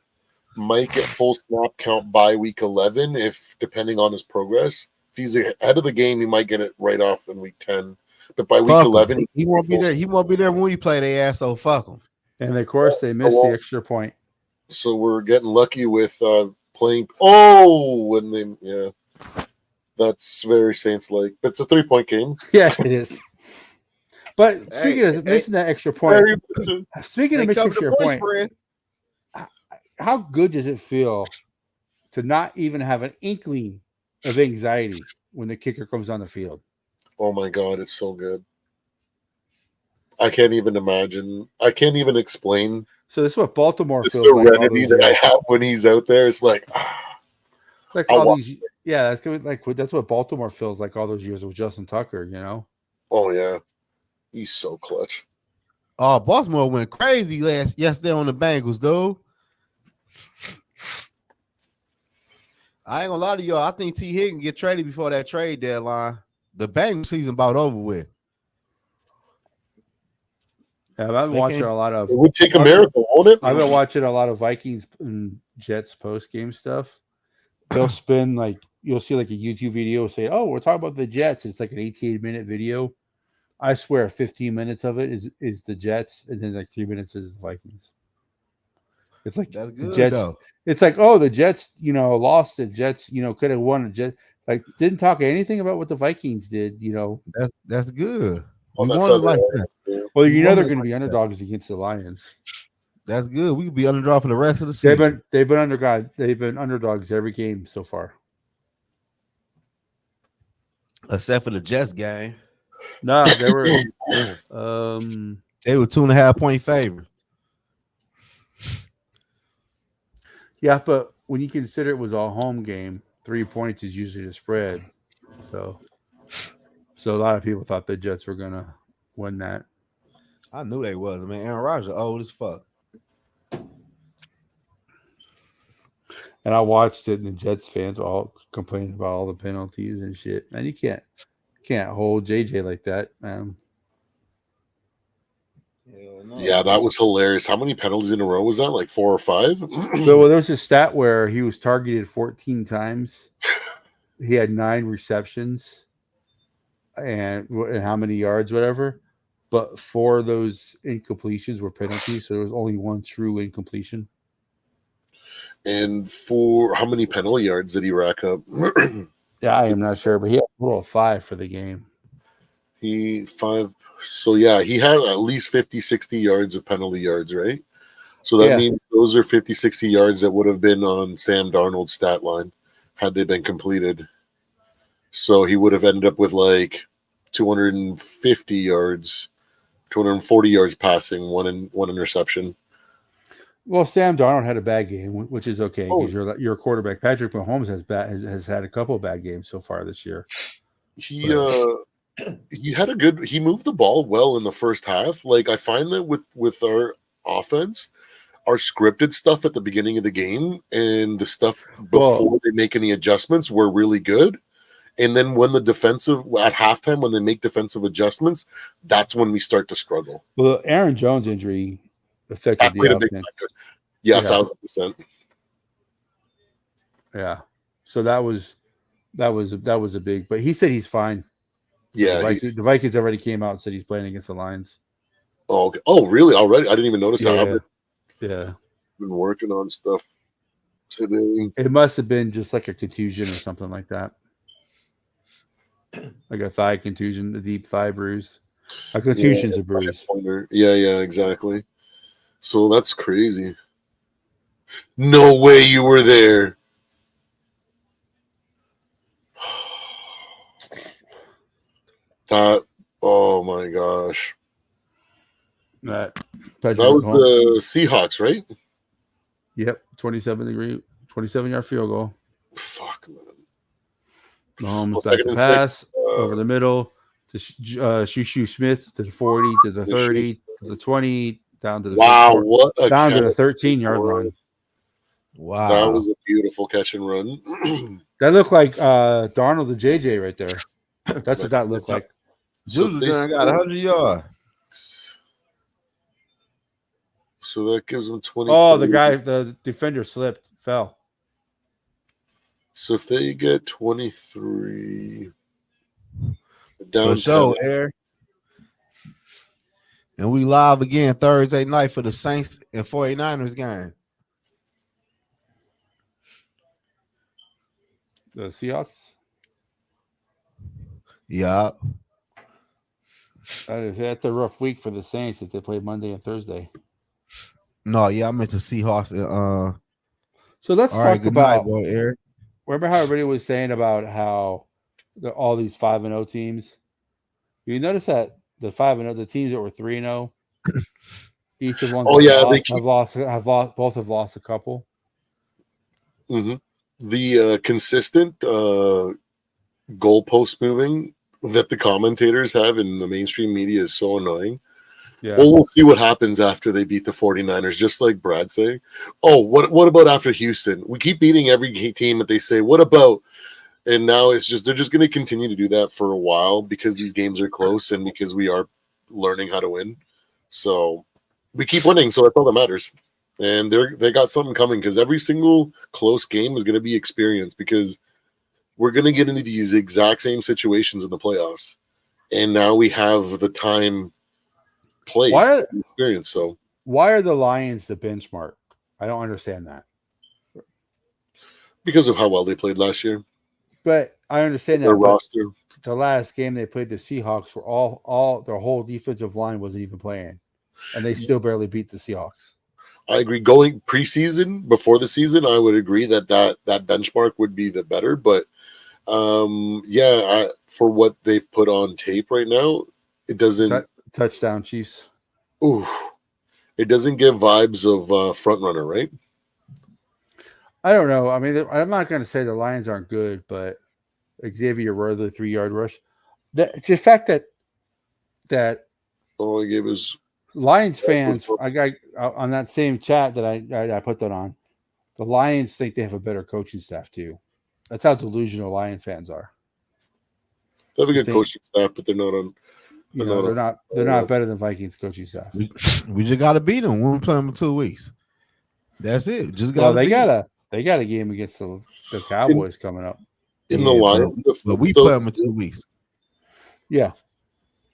Might get full snap count by week 11, if depending on his progress. If he's ahead of the game, he might get it right off in week 10. But by week Fuck 'em. 11, He won't be there. He won't be there when we play their ass. So fuck him. And of course, they missed the extra point. So we're getting lucky with playing. Oh, when they that's very Saints-like. But it's a 3-point game. Yeah, it is. But speaking of missing that extra point, speaking of missing extra point, how good does it feel to not even have an inkling of anxiety when the kicker comes on the field? Oh my God, it's so good. I can't even imagine. I can't even explain. So this is what Baltimore The feels like. serenity that I have when he's out there. It's like, it's like all these. Yeah, that's what Baltimore feels like all those years with Justin Tucker. You know. Oh yeah, he's so clutch. Oh, Baltimore went crazy yesterday on the Bengals, dude. I ain't gonna lie to y'all. I think T. Higgins get traded before that trade deadline. The Bengals season about over with. Yeah, I've been watching a lot of. It would take a miracle, won't it? I've been watching a lot of Vikings and Jets post game stuff. They'll spin you'll see like a YouTube video say, "Oh, we're talking about the Jets." It's like an 18-minute video. I swear, 15 minutes of it is the Jets, and then like 3 minutes is the Vikings. It's like the Jets. Though. It's like, oh, the Jets, lost. The Jets, could have won. Like didn't talk anything about what the Vikings did. That's good. We wanted like that. Well, they're going to be underdogs against the Lions. That's good. We could be underdog for the rest of the season. They've been underdogs every game so far, except for the Jets game. No, they were. They were 2.5-point favorite. Yeah, but when you consider it was a home game, 3 points is usually the spread. So a lot of people thought the Jets were gonna win that. I knew they was. Man, Aaron Rodgers old as fuck. And I watched it, and the Jets fans all complaining about all the penalties and shit. Man, you can't hold JJ like that, man. Yeah, that was hilarious. How many penalties in a row was that? Like 4 or 5? Well, there was a stat where he was targeted 14 times. He had 9 receptions and how many yards, whatever. But 4 of those incompletions were penalties, so there was only 1 true incompletion. And for how many penalty yards did he rack up? Yeah, I am not sure, but he had a total of 5 for the game. So, yeah, he had at least 50, 60 yards of penalty yards, right? So that means those are 50, 60 yards that would have been on Sam Darnold's stat line had they been completed. So he would have ended up with like 250 yards, 240 yards passing, one interception. Well, Sam Darnold had a bad game, which is okay because you're a quarterback. Patrick Mahomes has had a couple of bad games so far this year. He moved the ball well in the first half. Like I find that with our offense, our scripted stuff at the beginning of the game and the stuff before they make any adjustments were really good. And then when the defensive at halftime, when they make defensive adjustments, that's when we start to struggle. Well, the Aaron Jones injury affected the offense. Yeah, 1,000%. Yeah. So that was a big, but he said he's fine. So yeah. The Vikings already came out and said he's playing against the Lions. Oh, okay. Oh, really? Already? I didn't even notice that. Yeah. Been working on stuff today. It must have been just like a contusion or something like that. Like a thigh contusion, the deep thigh bruise. A contusion's a bruise. Yeah, exactly. So that's crazy. No way you were there. Oh my gosh. That was the Seahawks, right? Yep, 27-yard field goal. Fuck, man. Mahomes back to pass over the middle to Shushu Smith to the 40, to the 30, to the 20, down to the down to the 13-yard line. Wow, that was a beautiful catch and run. That looked like Darnold to JJ right there. That's what that looked like. Zuzu got 100 yards. So that gives them 20. Oh, the defender slipped, fell. So if they get 23 down for sure, Air. And we live again Thursday night for the Saints and 49ers game. The Seahawks. Yeah. That's a rough week for the Saints if they play Monday and Thursday. No, yeah, I meant the Seahawks. So let's All right, talk good night, about. boy, Eric. Remember how everybody was saying about how all these 5-0 teams. You notice that the 5-0, the teams that were 3-0, each of the ones Oh that yeah, have lost, both have lost a couple. the consistent goalpost moving that the commentators have in the mainstream media is so annoying. Yeah. Well, we'll see what happens after they beat the 49ers, just like Brad say. Oh, what about after Houston? We keep beating every team that they say, what about? And now it's just they're just going to continue to do that for a while because these games are close and because we are learning how to win. So we keep winning, so that's all that matters. And they got something coming because every single close game is going to be experience because we're going to get into these exact same situations in the playoffs. And now we have the time played experience. So why are the Lions the benchmark? I don't understand that. Because of how well they played last year. But I understand their that. roster. The last game they played the Seahawks were all their whole defensive line wasn't even playing, and they still barely beat the Seahawks. I agree. Going preseason before the season, I would agree that benchmark would be the better. But for what they've put on tape right now, it doesn't touchdown Chiefs. Ooh, it doesn't give vibes of front runner, right? I don't know. I mean, I'm not going to say the Lions aren't good, but Xavier Worthy 3-yard rush. The fact that all he gave was Lions fans. I got on that same chat that I put that on. The Lions think they have a better coaching staff too. That's how delusional Lion fans are. They have a good coaching staff, but they're not on. They're not better than Vikings coaching staff. We just got to beat them. We'll play them in 2 weeks. That's it. Just got. Well, they got a game against the Cowboys coming up. In the Lions, but we play them in 2 weeks. Yeah.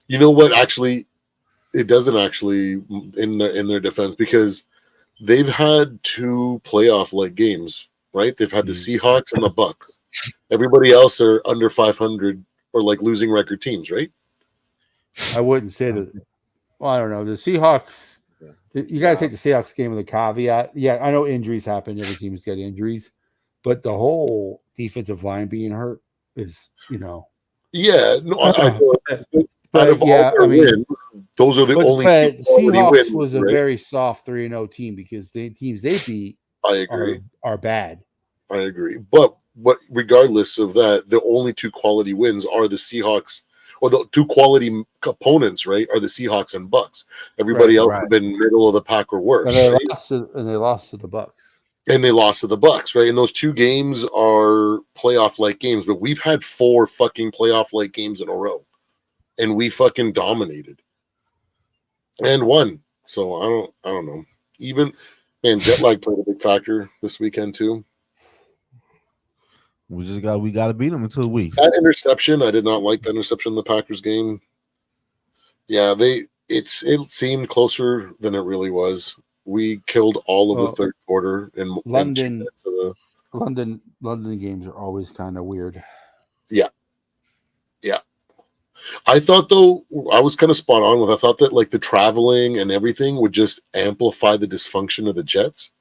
You know what? Actually, it doesn't actually in their defense because they've had 2 playoff-like games, right? They've had the Seahawks and the Bucks. Everybody else are under 500 or like losing record teams, right? I wouldn't say that. Well, I don't know. The Seahawks, you got to take the Seahawks game with a caveat. Yeah, I know injuries happen. Every team has got injuries. But the whole defensive line being hurt is, Yeah. No, wins, those are the only But Seahawks wins, was a very soft 3-0 team because the teams they beat I agree. Are bad. I agree. But regardless of that, the only 2 quality wins are the Seahawks, or the 2 quality opponents, right, are the Seahawks and Bucks. Everybody else has been middle of the pack or worse. And they lost to the Bucks. And they lost to the Bucks, right? And those 2 games are playoff-like games, but we've had 4 fucking playoff-like games in a row. And we fucking dominated. And won. So I don't know. Even jet lag played a big factor this weekend too. We got to beat them in 2 weeks. That interception, I did not like that interception in the Packers game. Yeah, it seemed closer than it really was. We killed all of the third quarter in London. London games are always kind of weird. Yeah. I thought though I was kind of spot on with. I thought that like the traveling and everything would just amplify the dysfunction of the Jets.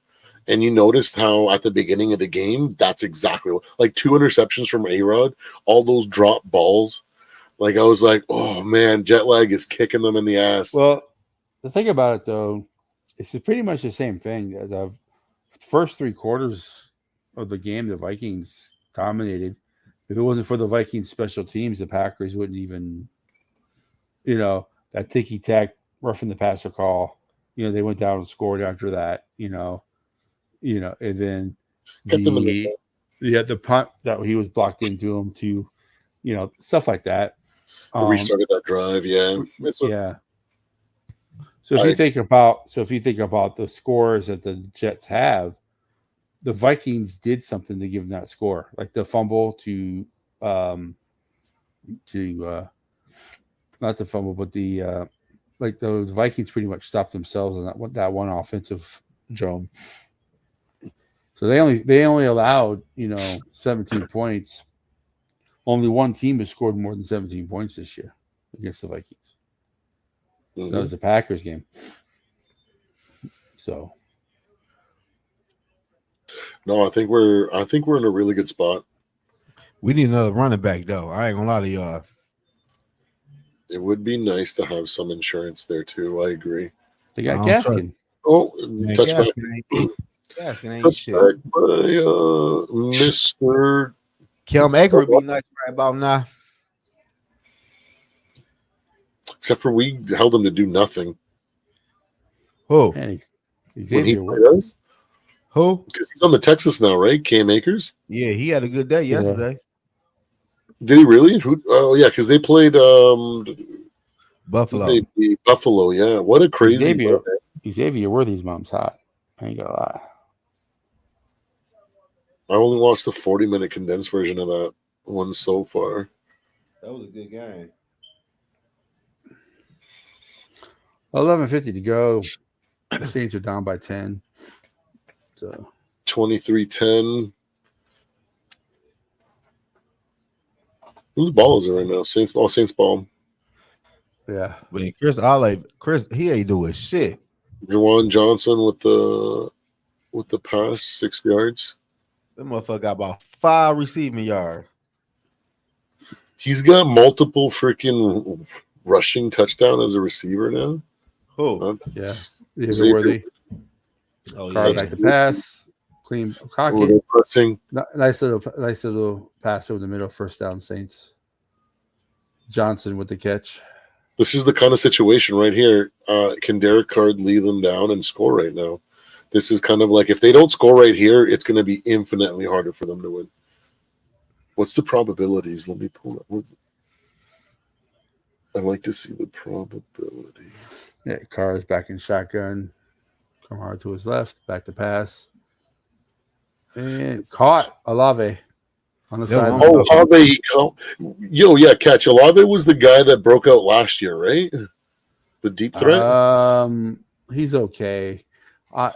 And you noticed how at the beginning of the game, that's exactly what, like 2 interceptions from A-Rod, all those drop balls. Like I was like, oh man, jet lag is kicking them in the ass. Well, the thing about it though, it's pretty much the same thing. The first 3 quarters of the game, the Vikings dominated. If it wasn't for the Vikings special teams, the Packers wouldn't even, that ticky-tack roughing the passer call. They went down and scored after that, and then the punt that he was blocked into him to, stuff like that. Restarted that drive, yeah. Yeah. So if you think about the scores that the Jets have, the Vikings did something to give them that score, like the fumble to not the fumble, but the like the Vikings pretty much stopped themselves on that one offensive drone. So they only allowed 17 points. Only one team has scored more than 17 points this year against the Vikings. That was the Packers game. So no, I think we're in a really good spot. We need another running back though. I ain't gonna lie to y'all. It would be nice to have some insurance there too. I agree. they got Gaskin. Oh, Man, touchback. Gaskin ain't shit. Touchback by Mr. Kelm Aker would be nice right about now. Except for we held him to do nothing. Who? Man, When he Xavier, played us? Who? Because he's on the Texas now, right? Cam Akers? Yeah, he had a good day yesterday. Did he really? Who? Oh, yeah, because they played Buffalo. they beat Buffalo, yeah. What a crazy Xavier Worthy's mom's hot. I ain't gonna lie. I only watched the 40-minute condensed version of that one so far. That was a good game. 11:50 to go. The Saints are down by 10. So 23-10. Whose ball is it right now? Saints ball. Saints ball. yeah. But Chris, he ain't doing shit. Juwan Johnson with the pass, 6 yards. That motherfucker got about 5 receiving yards. He's got multiple freaking rushing touchdown as a receiver now. Who? Xavier Worthy. Oh, Carr yeah. back to pass. Clean cocky. They're pressing. Nice little pass over the middle, first down Saints. Johnson with the catch. This is the kind of situation right here. Can Derek Carr lead them down and score right now? This is kind of like if they don't score right here, it's going to be infinitely harder for them to win. What's the probabilities? Let me pull up. I'd like to see the probability. Yeah, Carr is back in shotgun. Kamara to his left, back to pass. And caught Olave on the side. Oh, Olave. Yeah, catch. Olave was the guy that broke out last year, right? The deep threat? He's okay. I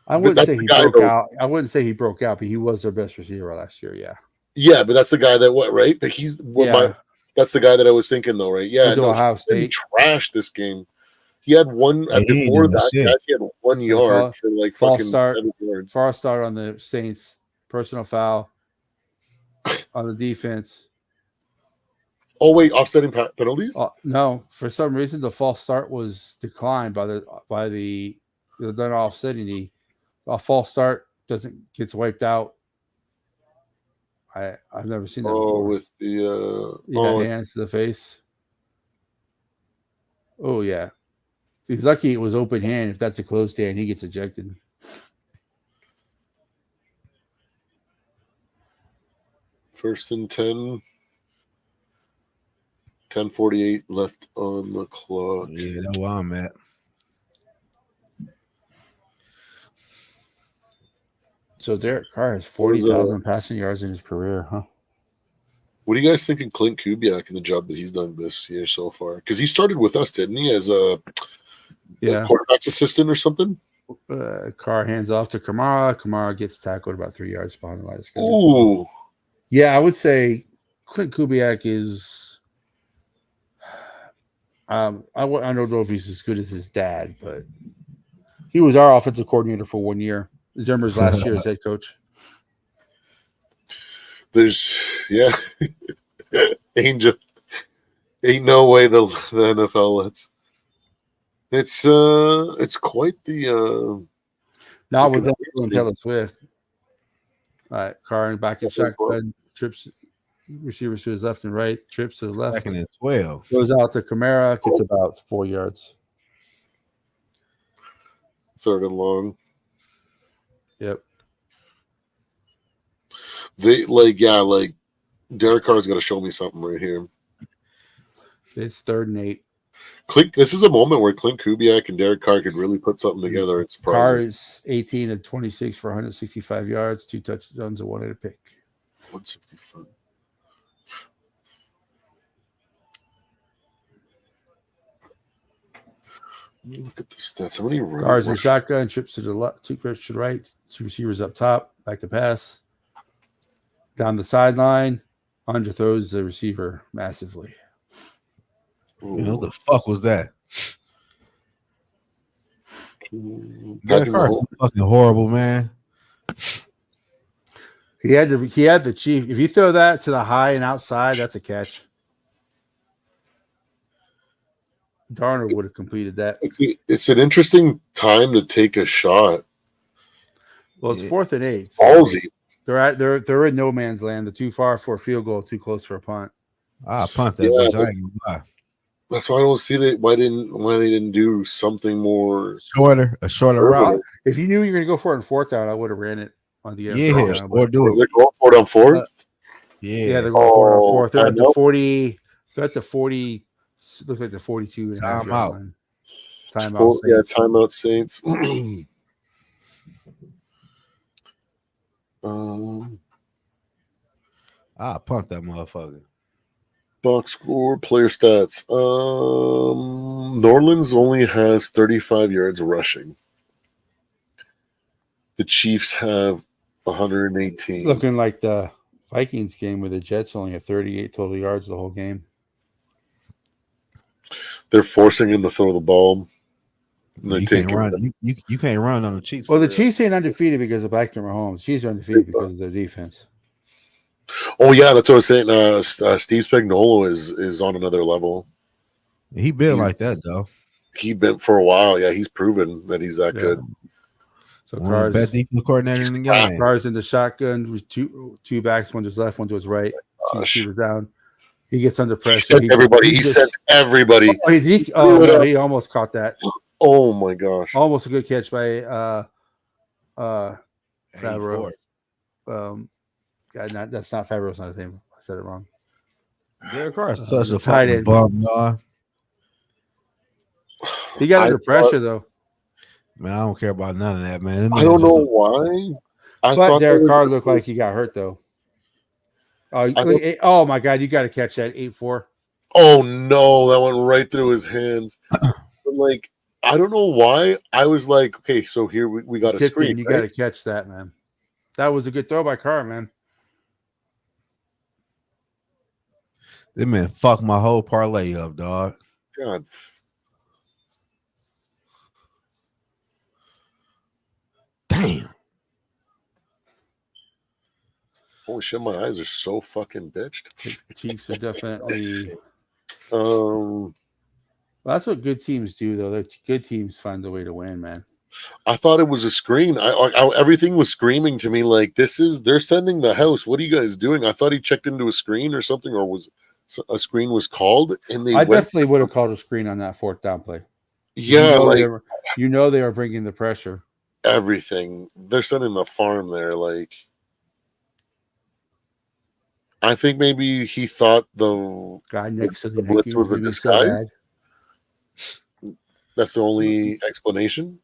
wouldn't say he broke out. I wouldn't say he broke out, but he was their best receiver last year. Yeah. Yeah, but that's the guy that right? But that's the guy that I was thinking though, right? Yeah, Ohio State trashed this game. He had one before that. He had 1 yard for like fucking 7 yards. False start on the Saints. Personal foul on the defense. Oh wait, offsetting penalties? No, for some reason the false start was declined by the they're not offsetting a false start gets wiped out. I've never seen that before. With the hands to the face. Oh yeah. He's lucky it was open hand. If that's a closed hand, he gets ejected. First and 10. 10:48 left on the clock. Yeah, that's where I'm at. So Derek Carr has 40,000 passing yards in his career, huh? What do you guys think of Clint Kubiak and the job that he's done this year so far? Because he started with us, didn't he, as a quarterback's assistant or something? Carr hands off to Kamara. Kamara gets tackled about 3 yards behind the line of scrimmage. Ooh. Yeah, I would say Clint Kubiak is. I don't know if he's as good as his dad, but he was our offensive coordinator for 1 year. Zimmer's last year as head coach. Angel. Ain't no way the NFL lets. It's quite the Not with that and Taylor Swift. All right, Carr back in shotgun, trips receivers to his left and right, trips to the left. Second and 12. Goes out to Kamara, gets about 4 yards. Third and long. Yep. Derek Carr's got to show me something right here. It's 3rd and 8. This is a moment where Clint Kubiak and Derek Carr could really put something together. It's surprising. Carr is 18 of 26 for 165 yards, 2 touchdowns, and 1 pick. 165. Look at the stats. How many Guards and shotgun, trips to the left, 2 trips to the right, 2 receivers up top, back to pass, down the sideline, underthrows the receiver massively. What the fuck was that? That Patrick car's Mahomes. fucking horrible, man. He had the chief. If you throw that to the high and outside, that's a catch. Darnold would have completed that. It's an interesting time to take a shot. Well, it's 4th and 8. So ballsy. They're in no man's land. They're too far for a field goal, too close for a punt. Punt that bitch. I ain't gonna lie. That's why I don't see that. Why they didn't do something more a shorter route? If you knew you were gonna go for it on 4th down, I would have ran it on the end. Or do it. They're going for it on 4th. Yeah, they're going for it on 4th. They're at the 40. They're at the 40. Looks like the 42 and a half yard line. Timeout. Yeah, timeout Saints. Punt that motherfucker. Box score, player stats. New Orleans only has 35 yards rushing. The Chiefs have 118. Looking like the Vikings game where the Jets only have 38 total yards the whole game. They're forcing him to throw the ball. You can't run. You can't run on the Chiefs. Well, the Chiefs ain't undefeated because of Patrick Mahomes. Chiefs are undefeated because of their defense. Oh yeah, that's what I was saying. Steve Spagnuolo is on another level. He's been like that though. He's been for a while. Yeah, he's proven that he's that good. So Carr's best defense coordinator in the game. Carr's in the shotgun with two backs, one to his left, one to his right. 2 receivers down. He gets under pressure. He sent everybody. He almost caught that. Oh my gosh! Almost a good catch by Favreau. That's not Favreau's not his name. I said it wrong. Derek Carr is such a fucking bum, nah. He got under pressure though. Man, I don't care about none of that, man. I don't know why. But Derek Carr looked like he got hurt though. Oh my God! You got to catch that 8-4. Oh no, that went right through his hands. But I don't know why. I was like, okay, so here we got a screen. You got to catch that, man. That was a good throw by Carr, man. This man fucked my whole parlay up, dog. God. Damn. Holy shit, my eyes are so fucking bitched. The Chiefs are definitely. That's what good teams do, though. Good teams find a way to win, man. I thought it was a screen. Everything was screaming to me like, they're sending the house. What are you guys doing? I thought he checked into a screen or something, or a screen was called. And I definitely would have called a screen on that 4th down play. Yeah, they are bringing the pressure. Everything. They're sending the farm there, I think maybe he thought the guy next to the blitz was a disguise. That's the only explanation,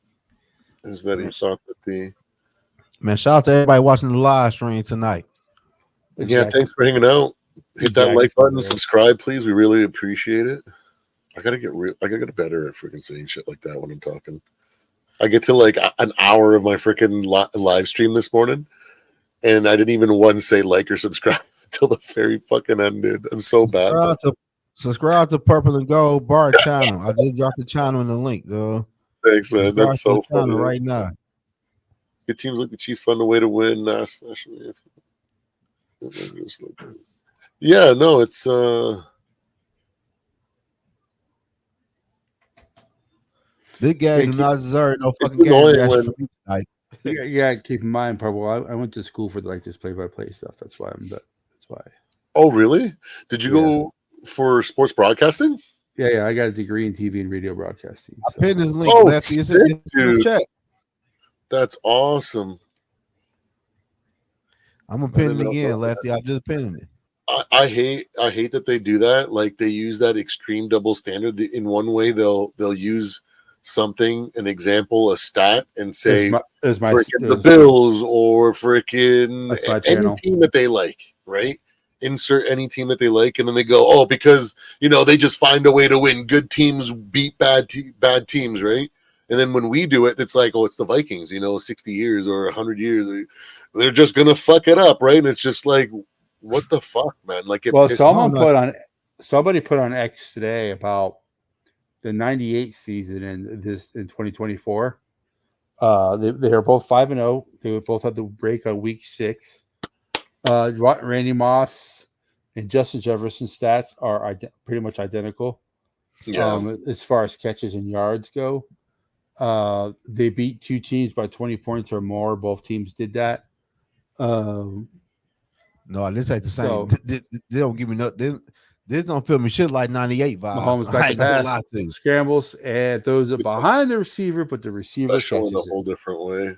is that he thought that the... Man, shout out to everybody watching the live stream tonight. Yeah, thanks for hanging out. Hit that like button, subscribe, please. We really appreciate it. I gotta get better at freaking saying shit like that when I'm talking. I get to an hour of my freaking live stream this morning, and I didn't even once say like or subscribe until the very fucking end, dude. I'm so bad. Subscribe to Purple and Gold Bar channel. I just dropped the channel in the link, though. Thanks, man. That's so funny. Right now. Good teams like the Chiefs find a way to win. Yeah, no, it's this game do not deserve no fucking game. You gotta keep in mind, Purple. I went to school for this play-by-play stuff. That's why. Oh, really? Did you go for sports broadcasting? Yeah. I got a degree in TV and radio broadcasting. I pinned his link. Oh, sick, dude. That's awesome. I'm gonna pin it again, Lefty. I just pinned it. I hate that they do that. They use that extreme double standard. In one way, they'll use something, an example, a stat, and say the Bills or freaking any team that they like, right? insert any team that they like, and then they go, oh, because they just find a way to win. Good teams beat bad teams, right? And then when we do it, it's like, oh, it's the Vikings, 60 years or 100 years. They're just gonna fuck it up, right? And it's just like, what the fuck, man? Like, somebody put on X today about the 98 season in 2024. They are both 5-0. They both had the break on week 6. Randy Moss and Justin Jefferson's stats are pretty much identical. Yeah. As far as catches and yards go. They beat 2 teams by 20 points or more. Both teams did that. No, this ain't the same. They don't give me nothing. This don't feel me shit like 98 vibe. Mahomes back to pass, scrambles, and throws it behind the receiver, but the receiver catches in a whole different way.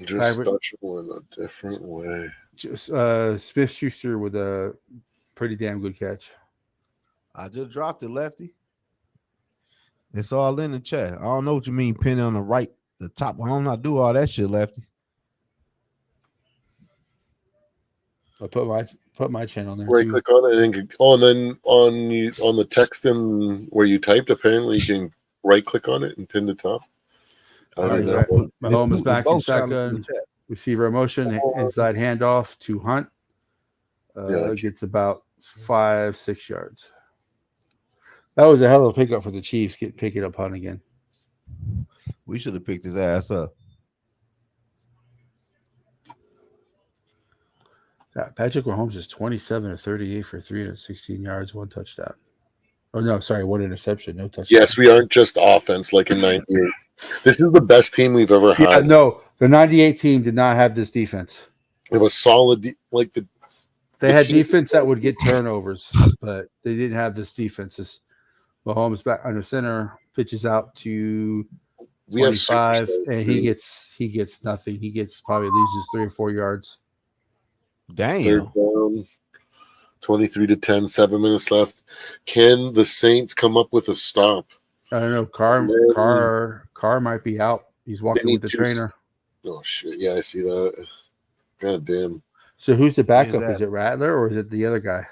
Just special in a different way. Just Smith-Schuster with a pretty damn good catch. I just dropped it, Lefty. It's all in the chat. I don't know what you mean pinning on the top. I don't know how to do all that shit, Lefty. I put my channel there. Right, click on it. And then on the text and where you typed, apparently you can right click on it and pin the top. Mahomes back in shotgun. Receiver motion, inside handoff to Hunt. Gets about 5-6 yards. That was a hell of a pickup for the Chiefs. Picking up Hunt again. We should have picked his ass up. Patrick Mahomes is 27 of 38 for 316 yards, 1 touchdown. Oh, no, sorry, 1 interception, no touchdown. Yes, we aren't just offense like in 98. This is the best team we've ever had. Yeah, no, the 98 team did not have this defense. It was solid. They had defense that would get turnovers, but they didn't have this defense. Mahomes back under center, pitches out to 25, and he gets nothing. He probably loses 3 or 4 yards. Damn. 23-10, 7 minutes left. Can the Saints come up with a stop? I don't know. Carr might be out. He's walking with the trainer. Oh shit! Yeah, I see that. God damn. So who's the backup? Is it Rattler or is it the other guy?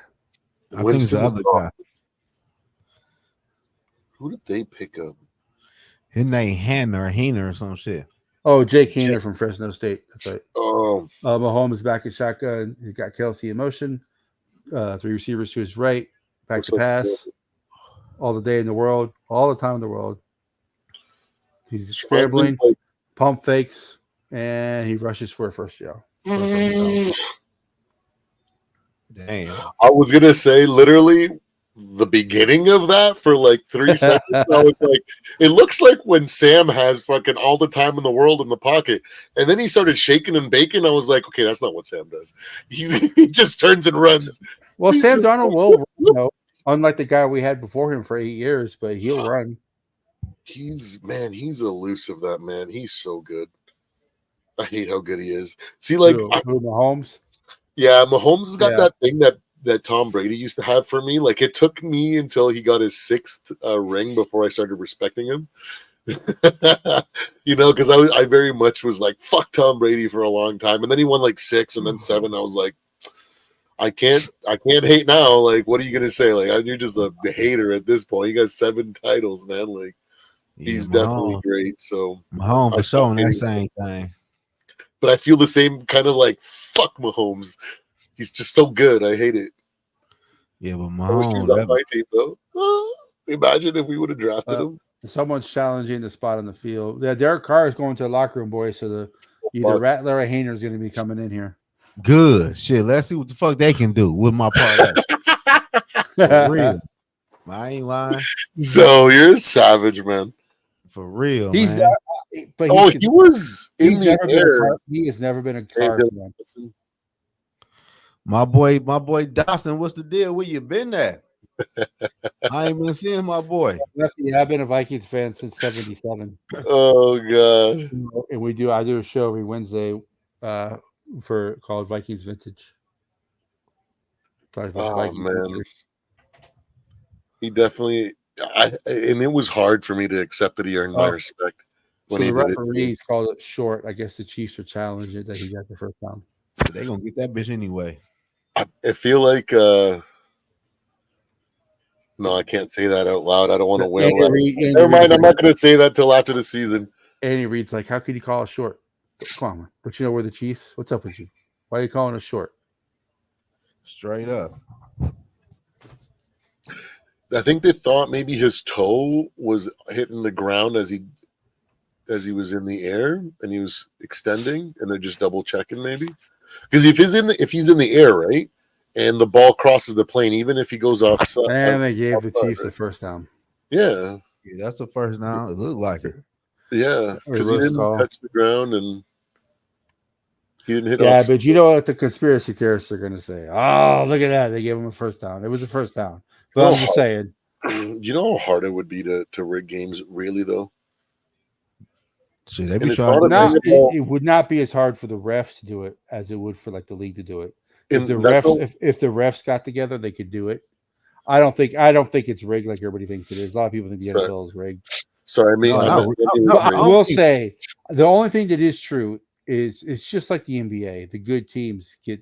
I think it's the other guy. Who did they pick up? His name Hanner or some shit. Oh, Jake Haener from Fresno State. That's right. Oh. Mahomes back in shotgun. He's got Kelsey in motion. 3 receivers to his right. Back to pass. All the day in the world. All the time in the world. He's scrambling. Pump fakes. And he rushes for a first down. Damn. I was going to say, literally, the beginning of that for like 3 seconds, I was like, it looks like when Sam has fucking all the time in the world in the pocket, and then he started shaking and baking. I was like, okay, that's not what Sam does. He just turns and runs. Well, Sam Darnold will, unlike the guy we had before him for 8 years, but he'll run. He's elusive. That man, he's so good. I hate how good he is. See, like Mahomes. Yeah, Mahomes has got that thing that Tom Brady used to have for me. Like, it took me until he got his 6th ring before I started respecting him. Because I very much was like, fuck Tom Brady for a long time. And then he won like 6 and then 7. I was like, I can't hate now. Like, what are you going to say? Like, you're just a hater at this point. He got 7 titles, man. Like, he's definitely great. So Mahomes is showing that same thing. But I feel the same kind of like, fuck Mahomes. He's just so good. I hate it. Yeah, but Mahomes. I wish he was on my team, though. Imagine if we would have drafted him. Someone's challenging the spot on the field. Yeah, Derek Carr is going to the locker room, boys. So either Rattler or Haener is going to be coming in here. Good shit. Let's see what the fuck they can do with my parlay. For real. I ain't lying. So you're a savage, man. For real, he's man. He was in the air. He has never been a Carson. My boy Dawson, what's the deal? Where you been at? I ain't been seeing my boy. I've been a Vikings fan since '77. Oh god! And I do a show every Wednesday called Vikings Vintage. Oh man, he definitely. And it was hard for me to accept that he earned my respect. So the referees called it short. I guess the Chiefs are challenging that he got the first down. They gonna get that bitch anyway. I feel like no, I can't say that out loud. I don't want to wail that. Never mind. I'm not going to say that till after the season. Andy Reid's like, how could you call us short? Come on, man. But you know we're the Chiefs. What's up with you? Why are you calling us short? Straight up. I think they thought maybe his toe was hitting the ground as he was in the air and he was extending, and they're just double checking maybe. Because if he's in the air, right, and the ball crosses the plane, even if he goes off, and they gave the Chiefs the first down. Yeah, that's the first down. It looked like it. Yeah, because he didn't touch the ground and he didn't hit. Yeah, but you know what the conspiracy theorists are going to say? Oh, look at that! They gave him a first down. It was a first down. But I'm just saying. You know how hard it would be to rig games, really, though. See, they be trying. It would not be as hard for the refs to do it as it would for like the league to do it. If the refs got together, they could do it. I don't think it's rigged like everybody thinks it is. A lot of people think the NFL is rigged. Sorry, I mean, I will say the only thing that is true is it's just like the NBA. The good teams get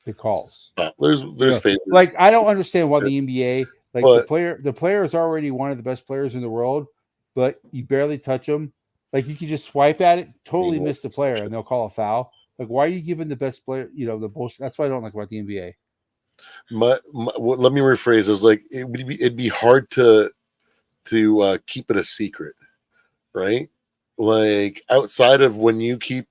the calls. There's favorites. Like I don't understand why the NBA, like the player is already one of the best players in the world, but you barely touch them. Like you can just swipe at it, totally miss the player, and they'll call a foul. Like why are you giving the best player? The bullshit. That's what I don't like about the NBA. Let me rephrase. It's like it'd be hard to keep it a secret, right? Like outside of when you keep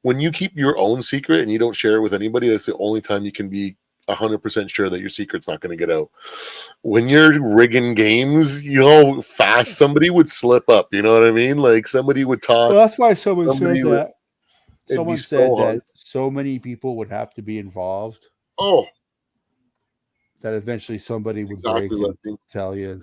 your own secret and you don't share it with anybody, that's the only time you can be 100% sure that your secret's not going to get out. When you're rigging games, fast somebody would slip up. You know what I mean? Like somebody would talk. Well, that's why someone said that. Someone said that so many people would have to be involved. Oh. That eventually somebody would break and tell you.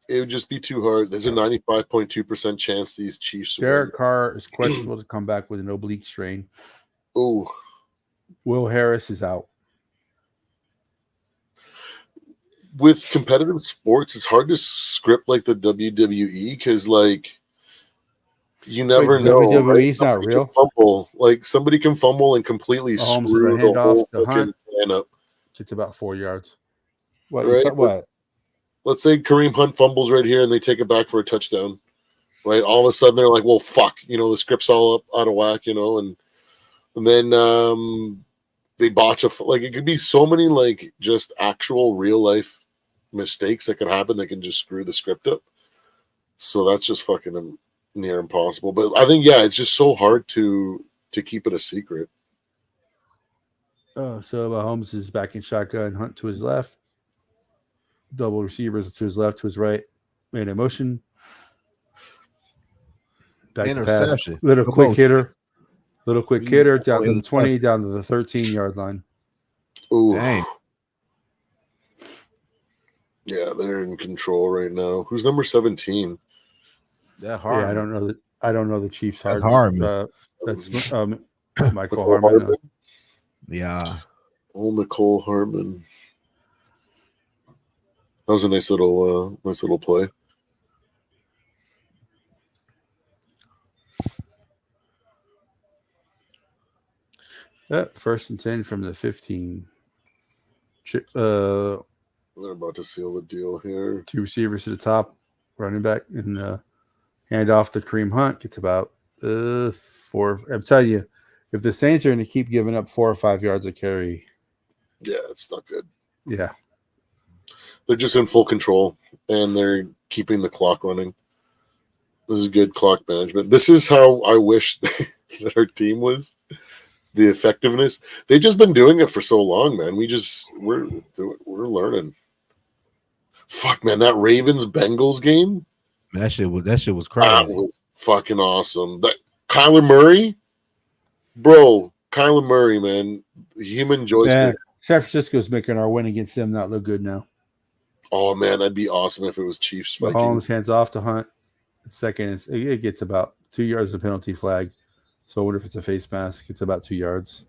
It would just be too hard. There's a 95.2% chance these Chiefs. Derek Carr is questionable to come back with an oblique strain. Oh, Will Harris is out. With competitive sports, it's hard to script like the WWE because, like, you never know. WWE's not real. Somebody can fumble and completely screw the whole fucking plan up. It's about 4 yards. What? Right? What? Let's say Kareem Hunt fumbles right here and they take it back for a touchdown. Right? All of a sudden they're like, well, fuck. The script's all up out of whack, and then they botch it could be so many just actual real life mistakes that could happen that can just screw the script up. So that's just fucking near impossible. But I think it's just so hard to keep it a secret. So Mahomes is back in shotgun. Hunt to his left. Double receivers to his left, to his right. Made a motion. Back interception. Little quick hitter down to the 20, down to the 13-yard line. Ooh. Dang. Yeah, they're in control right now. Who's number 17? That Harmon. Yeah, I don't know the Chiefs. That's Harmon. That's Michael Harmon. Yeah. Oh, Nicole Harmon. That was a nice little play. First and 10 from the 15. They're about to seal the deal here. 2 receivers to the top, running back, and hand off to Kareem Hunt. Gets about 4. I'm telling you, if the Saints are going to keep giving up 4 or 5 yards a carry, it's not good. Yeah, they're just in full control and they're keeping the clock running. This is good clock management. This is how I wish that our team was. The effectiveness. They've just been doing it for so long, man. We're learning. Fuck, man, that Ravens Bengals game. That shit was crazy. That was fucking awesome. That Kyler Murray, bro. Kyler Murray, man, the human joystick. Yeah, San Francisco's making our win against them not look good now. Oh man, that'd be awesome if it was Chiefs. Mahomes hands off to Hunt. Second, it gets about 2 yards of penalty flag. So I wonder if it's a face mask. It's about 2 yards.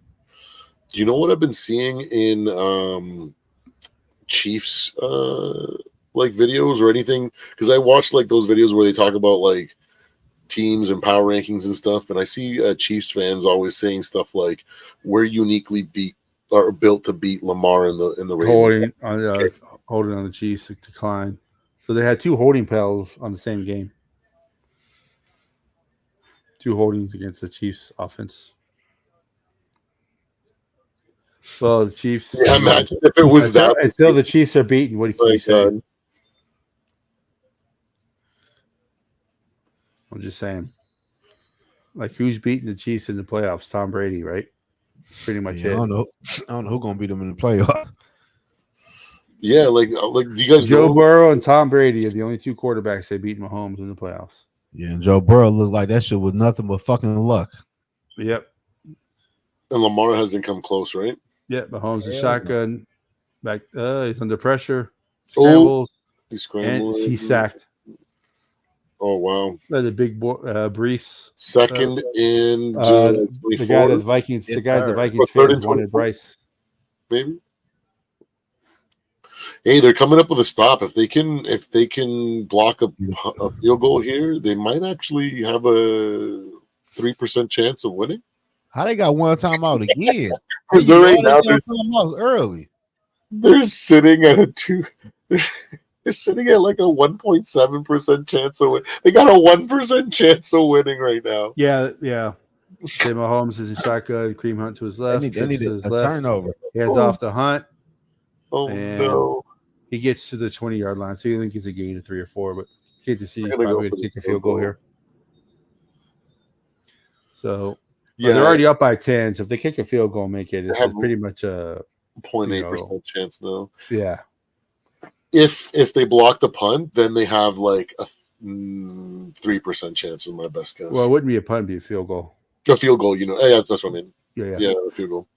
You know what I've been seeing in Chiefs videos or anything? Because I watched those videos where they talk about teams and power rankings and stuff, and I see Chiefs fans always saying stuff like, "We're uniquely built to beat Lamar in the Ravens." Holding on the Chiefs decline. So they had 2 holding penalties on the same game. 2 holdings against the Chiefs offense. Well, the Chiefs. Yeah, imagine if it was until the Chiefs are beaten. What can you say? I'm just saying. Like, who's beating the Chiefs in the playoffs? Tom Brady, right? That's pretty much it. I don't know who's gonna beat them in the playoffs. Yeah, like do you guys Joe know? Burrow and Tom Brady are the only 2 quarterbacks that beat Mahomes in the playoffs. Yeah, and Joe Burrow looked like that shit was nothing but fucking luck. Yep. And Lamar hasn't come close, right? Yep. Mahomes is shotgun. Back. He's under pressure. Scrambles. He scrambled. And he's sacked. Oh wow! The big boy, Brees. Second and the guy that the Vikings. The guy the Vikings fans wanted Bryce. Maybe. Hey, they're coming up with a stop. If they can block a field goal here, they might actually have a 3% chance of winning. How they got one timeout again? They're right now timeouts early. They're sitting at a 2. They're sitting at like a 1.7% chance of winning. They got a 1% chance of winning right now. Yeah. Say Mahomes is in shotgun. Cream Hunt to his left. They need a turnover. Hands off to Hunt. Oh no! He gets to the 20-yard line, so you think it's a gain of 3 or 4. But Kansas City's probably going to kick a field goal here. So yeah, they're already up by 10. So if they kick a field goal and make it, it's pretty much a 0.8% chance now. Yeah. If they block the punt, then they have like a 3% chance, is my best guess. Well, it wouldn't be a punt; it'd be a field goal. A field goal, yeah, that's what I mean. Yeah, a field goal.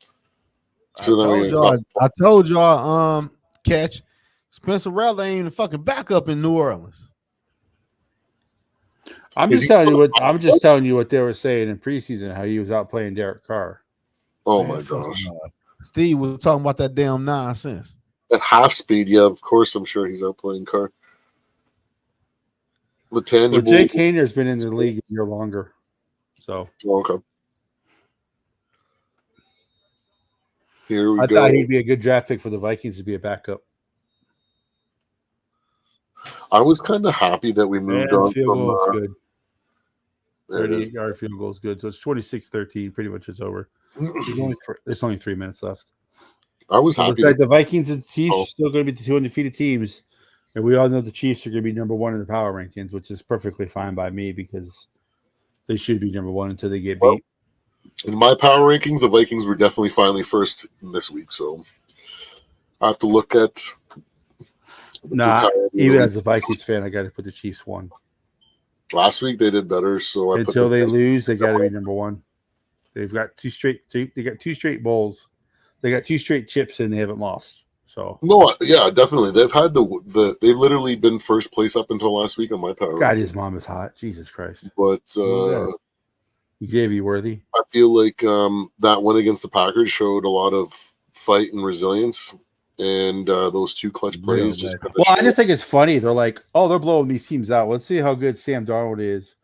So I told y'all, catch Spencer Rattler ain't even the fucking backup in New Orleans. I'm just telling you what they were saying in preseason, how he was out playing Derek Carr. Oh my gosh. Steve was talking about that damn nonsense. At half speed, yeah, of course, I'm sure he's out playing Carr. The tangible. Well, Jake Hayner's been in the league a year longer, so okay. Here we go. I thought he'd be a good draft pick for the Vikings to be a backup. I was kind of happy that we moved on. Field goal is good. 38-yard field goal is good, so it's 26-13. Pretty much it's over. There's only 3 minutes left. I was happy. The Vikings and Chiefs are still going to be the 2 undefeated teams, and we all know the Chiefs are going to be number 1 in the power rankings, which is perfectly fine by me because they should be number 1 until they get beat. In my power rankings, the Vikings were definitely finally first this week, so I have to look at. Even as a Vikings fan, I got to put the Chiefs 1. Last week they did better, so until they lose, they got to be number 1. They've got 2 straight bowls. They got 2 straight chips and they haven't lost. So no, yeah, definitely. They've had they've literally been first place up until last week on my power. God, his mom is hot. Jesus Christ. But Xavier Worthy. I feel like that win against the Packers showed a lot of fight and resilience, and those 2 clutch plays. I just think it's funny. They're like, oh, they're blowing these teams out. Let's see how good Sam Darnold is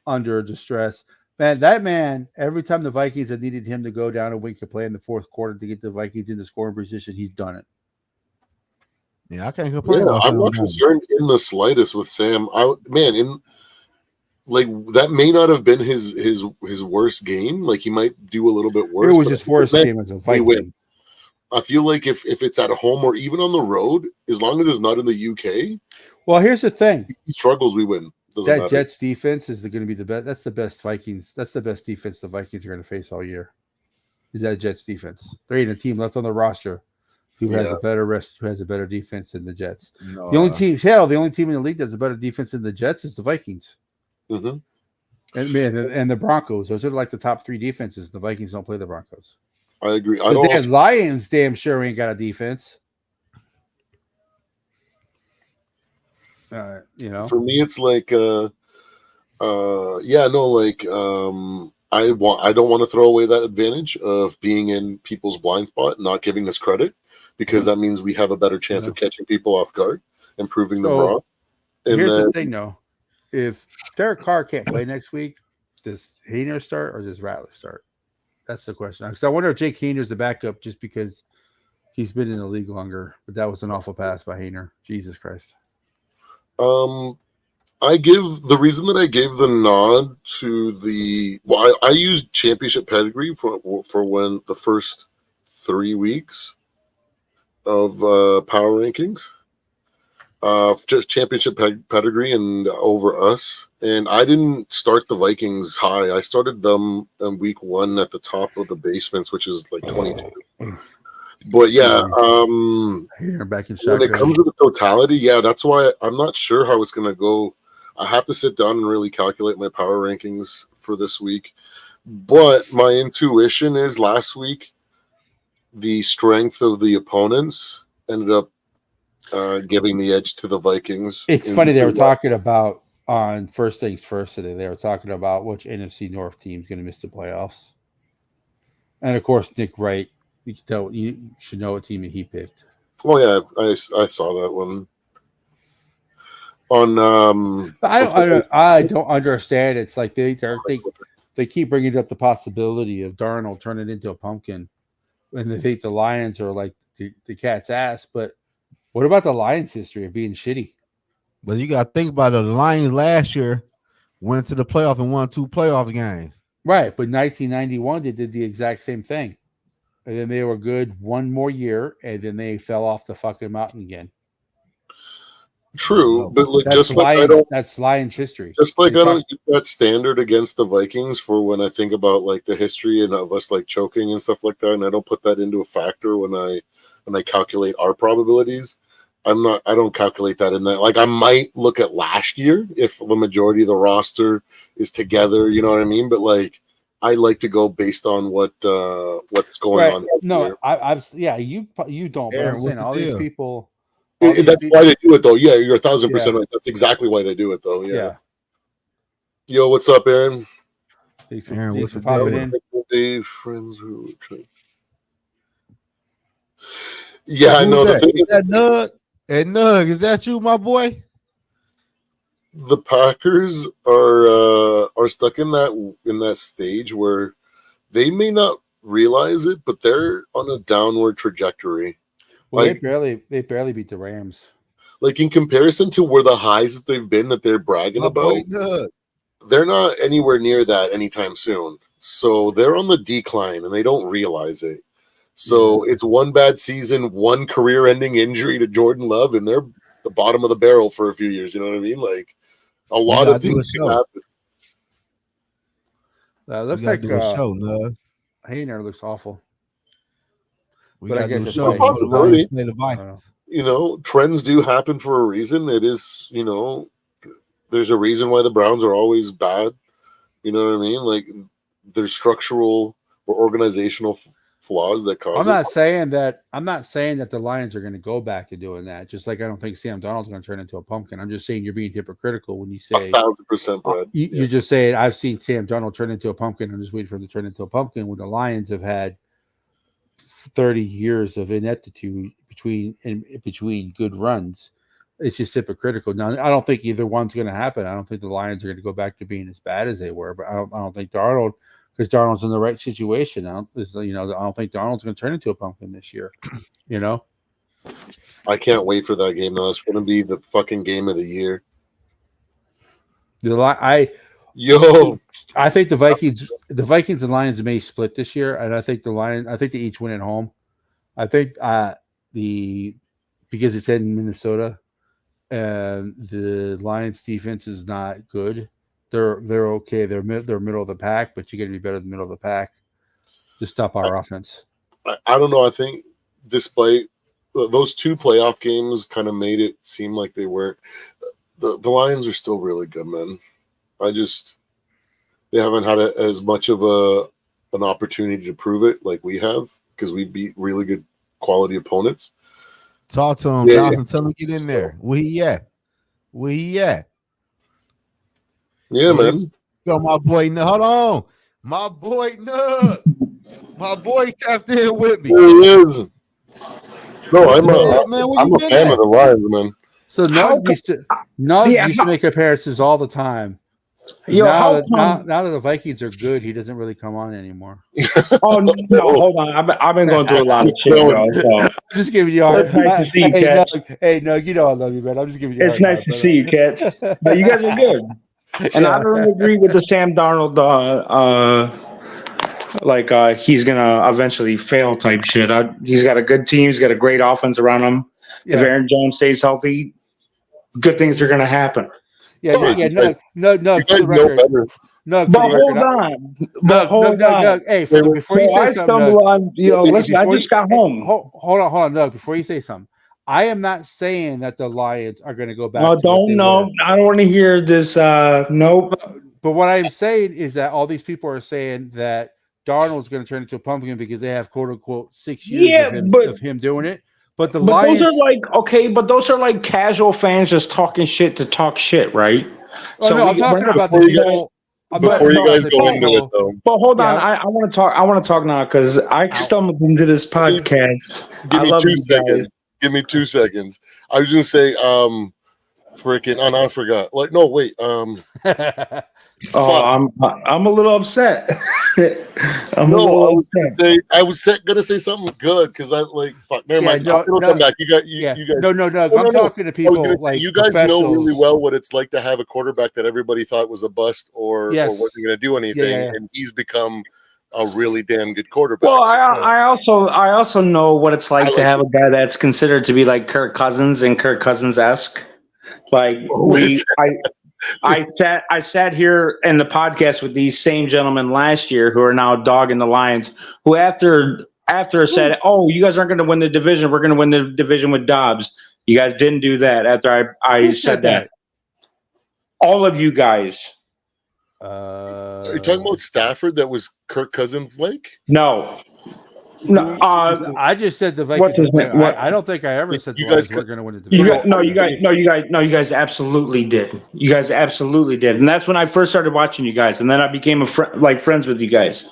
under distress. Man, that man, every time the Vikings have needed him to go down and wink a play in the 4th quarter to get the Vikings into scoring position, he's done it. Yeah, I can't complain. Yeah, I'm not concerned in the slightest with Sam. That may not have been his worst game. Like he might do a little bit worse. It was his worst game as a Viking. I feel like if it's at home or even on the road, as long as it's not in the UK. Well, here's the thing: he struggles, we win. That matter. Jets defense is going to be the best. That's the best Vikings. That's the best defense the Vikings are going to face all year. Is that Jets defense? There ain't a team left on the roster who has a better defense than the Jets. No, the only team in the league that's a better defense than the Jets is the Vikings. Mm-hmm. And the Broncos. Those are like the top 3 defenses. The Vikings don't play the Broncos. I agree. The Lions damn sure ain't got a defense. For me, it's like, I don't want to throw away that advantage of being in people's blind spot, not giving us credit, because that means we have a better chance of catching people off guard and proving them wrong. And here's the thing, though. if Derek Carr can't play next week, does Haener start or does Rattler start? That's the question. Because I wonder if Jake Haener's the backup just because he's been in the league longer. But that was an awful pass by Haener. Jesus Christ. The reason that I gave the nod to I used championship pedigree for when the first 3 weeks of power rankings, just championship pedigree and over us. And I didn't start the Vikings high. I started them in week 1 at the top of the basements, which is like 22. But yeah, Haener back in when it shotgun. comes to the totality, yeah, that's why I'm not sure how it's going to go. I have to sit down and really calculate my power rankings for this week. But my intuition is last week, the strength of the opponents ended up giving the edge to the Vikings. It's funny they were talking about on First Things First today. They were talking about which NFC North team is going to miss the playoffs, and of course Nick Wright. You should know what team he picked. Oh yeah, I saw that one. On I don't understand. It's like they keep bringing up the possibility of Darnold turning into a pumpkin, and they think the Lions are like the cat's ass. But what about the Lions' history of being shitty? But you got to think about it. The Lions last year went to the playoff and won 2 playoff games. Right, but 1991 they did the exact same thing, and then they were good one more year, and then they fell off the fucking mountain again. True, but like that's that's Lions history. Just like I don't use that standard against the Vikings for when I think about like the history and of us like choking and stuff like that, and I don't put that into a factor when I calculate our probabilities. I don't calculate that in that. Like I might look at last year if the majority of the roster is together, you know what I mean? But like I like to go based on what's going on. No, you don't. Aaron, but I'm saying all these people. That's why they do it, though. Yeah, you're 1,000% right. That's exactly why they do it, though. Yeah. Yo, what's up, Aaron? Thanks for popping in. Yeah, I know. The thing is that Nug? And Nug, is that you, my boy? The Packers are stuck in that stage where they may not realize it, but they're on a downward trajectory. Well, like, they barely beat the Rams. Like in comparison to where the highs that they've been that they're bragging about, they're not anywhere near that anytime soon. So they're on the decline and they don't realize it. So it's one bad season, one career-ending injury to Jordan Love, and they're the bottom of the barrel for a few years. You know what I mean? Like a lot of things can happen. Looks like Haener looks awful. But I guess it's a possibility. You know, trends do happen for a reason. It is, you know, there's a reason why the Browns are always bad. You know what I mean? Like there's structural or organizational flaws that cause. I'm not saying that the Lions are going to go back to doing that. Just like I don't think Sam Darnold's going to turn into a pumpkin. I'm just saying you're being hypocritical when you say 1,000%, Brad. You're just saying I've seen Sam Darnold turn into a pumpkin. I'm just waiting for him to turn into a pumpkin. When the Lions have had 30 years of ineptitude between good runs, it's just hypocritical. Now, I don't think either one's going to happen. I don't think the Lions are going to go back to being as bad as they were, but I don't think Darnold, because Darnold's in the right situation. I don't think Darnold's going to turn into a pumpkin this year. You know, I can't wait for that game. Though it's going to be the fucking game of the year. I think the Vikings and Lions may split this year, and I think they each win at home. I think because it's in Minnesota, and the Lions defense is not good. They're okay. They're middle of the pack, but you got to be better than middle of the pack to stop our offense. I don't know. I think despite those 2 playoff games, kind of made it seem like they weren't. The Lions are still really good, man. They haven't had as much of an opportunity to prove it like we have because we beat really good quality opponents. Talk to him, Johnson. Tell him get in there. Where he at? Yeah, man. Yo, my boy. No, hold on. My boy, no. My boy tapped in with me. There he is. No, I'm a fan of the Lions, man. So Nug used to make comparisons all the time. Now that the Vikings are good, he doesn't really come on anymore. Oh no, hold on. I've been going through a lot of shit, bro. So. I'm just giving you a hard It's nice to see you, Cats. Nug, you know I love you, man. I'm just giving you a It's hard nice time. to see you, Cats. But you guys are good. And I don't agree with the Sam Darnold, he's gonna eventually fail type shit. He's got a good team. He's got a great offense around him. If Aaron Jones stays healthy, good things are gonna happen. No. For the record, hold on. Hey, before you say something, listen, I just got home. Hold on, no. Before you say something, I am not saying that the Lions are going to go back. I don't want to hear this. Nope. But what I'm saying is that all these people are saying that Darnold's going to turn into a pumpkin because they have quote unquote 6 years of him doing it. But Lions, those are like casual fans just talking shit to talk shit, right? Oh, so no, I'm talking about the people. Before you guys go into it, though. But hold on, I want to talk. I want to talk now because I stumbled into this podcast. Give me 2 seconds. I was gonna say, freaking. Oh, no, I forgot. Like, no, wait. I'm a little upset. I was gonna say something good because I Never mind. Come back. You guys. No. I'm talking to people you guys know really well what it's like to have a quarterback that everybody thought was a bust or wasn't going to do anything, and he's become a really damn good quarterback. Well, I also know what it's like to have a guy that's considered to be like Kirk Cousins and Kirk Cousins-esque. I sat here in the podcast with these same gentlemen last year who are now dogging the Lions, who after said, "Oh, you guys aren't going to win the division. We're going to win the division with Dobbs." You guys didn't do that after I said that. All of you guys. Are you talking about Stafford that was Kirk Cousins like? No. I just said the Vikings. I don't think I ever said the Lions were going to win the division. You guys absolutely did. You guys absolutely did, and that's when I first started watching you guys, and then I became friends with you guys.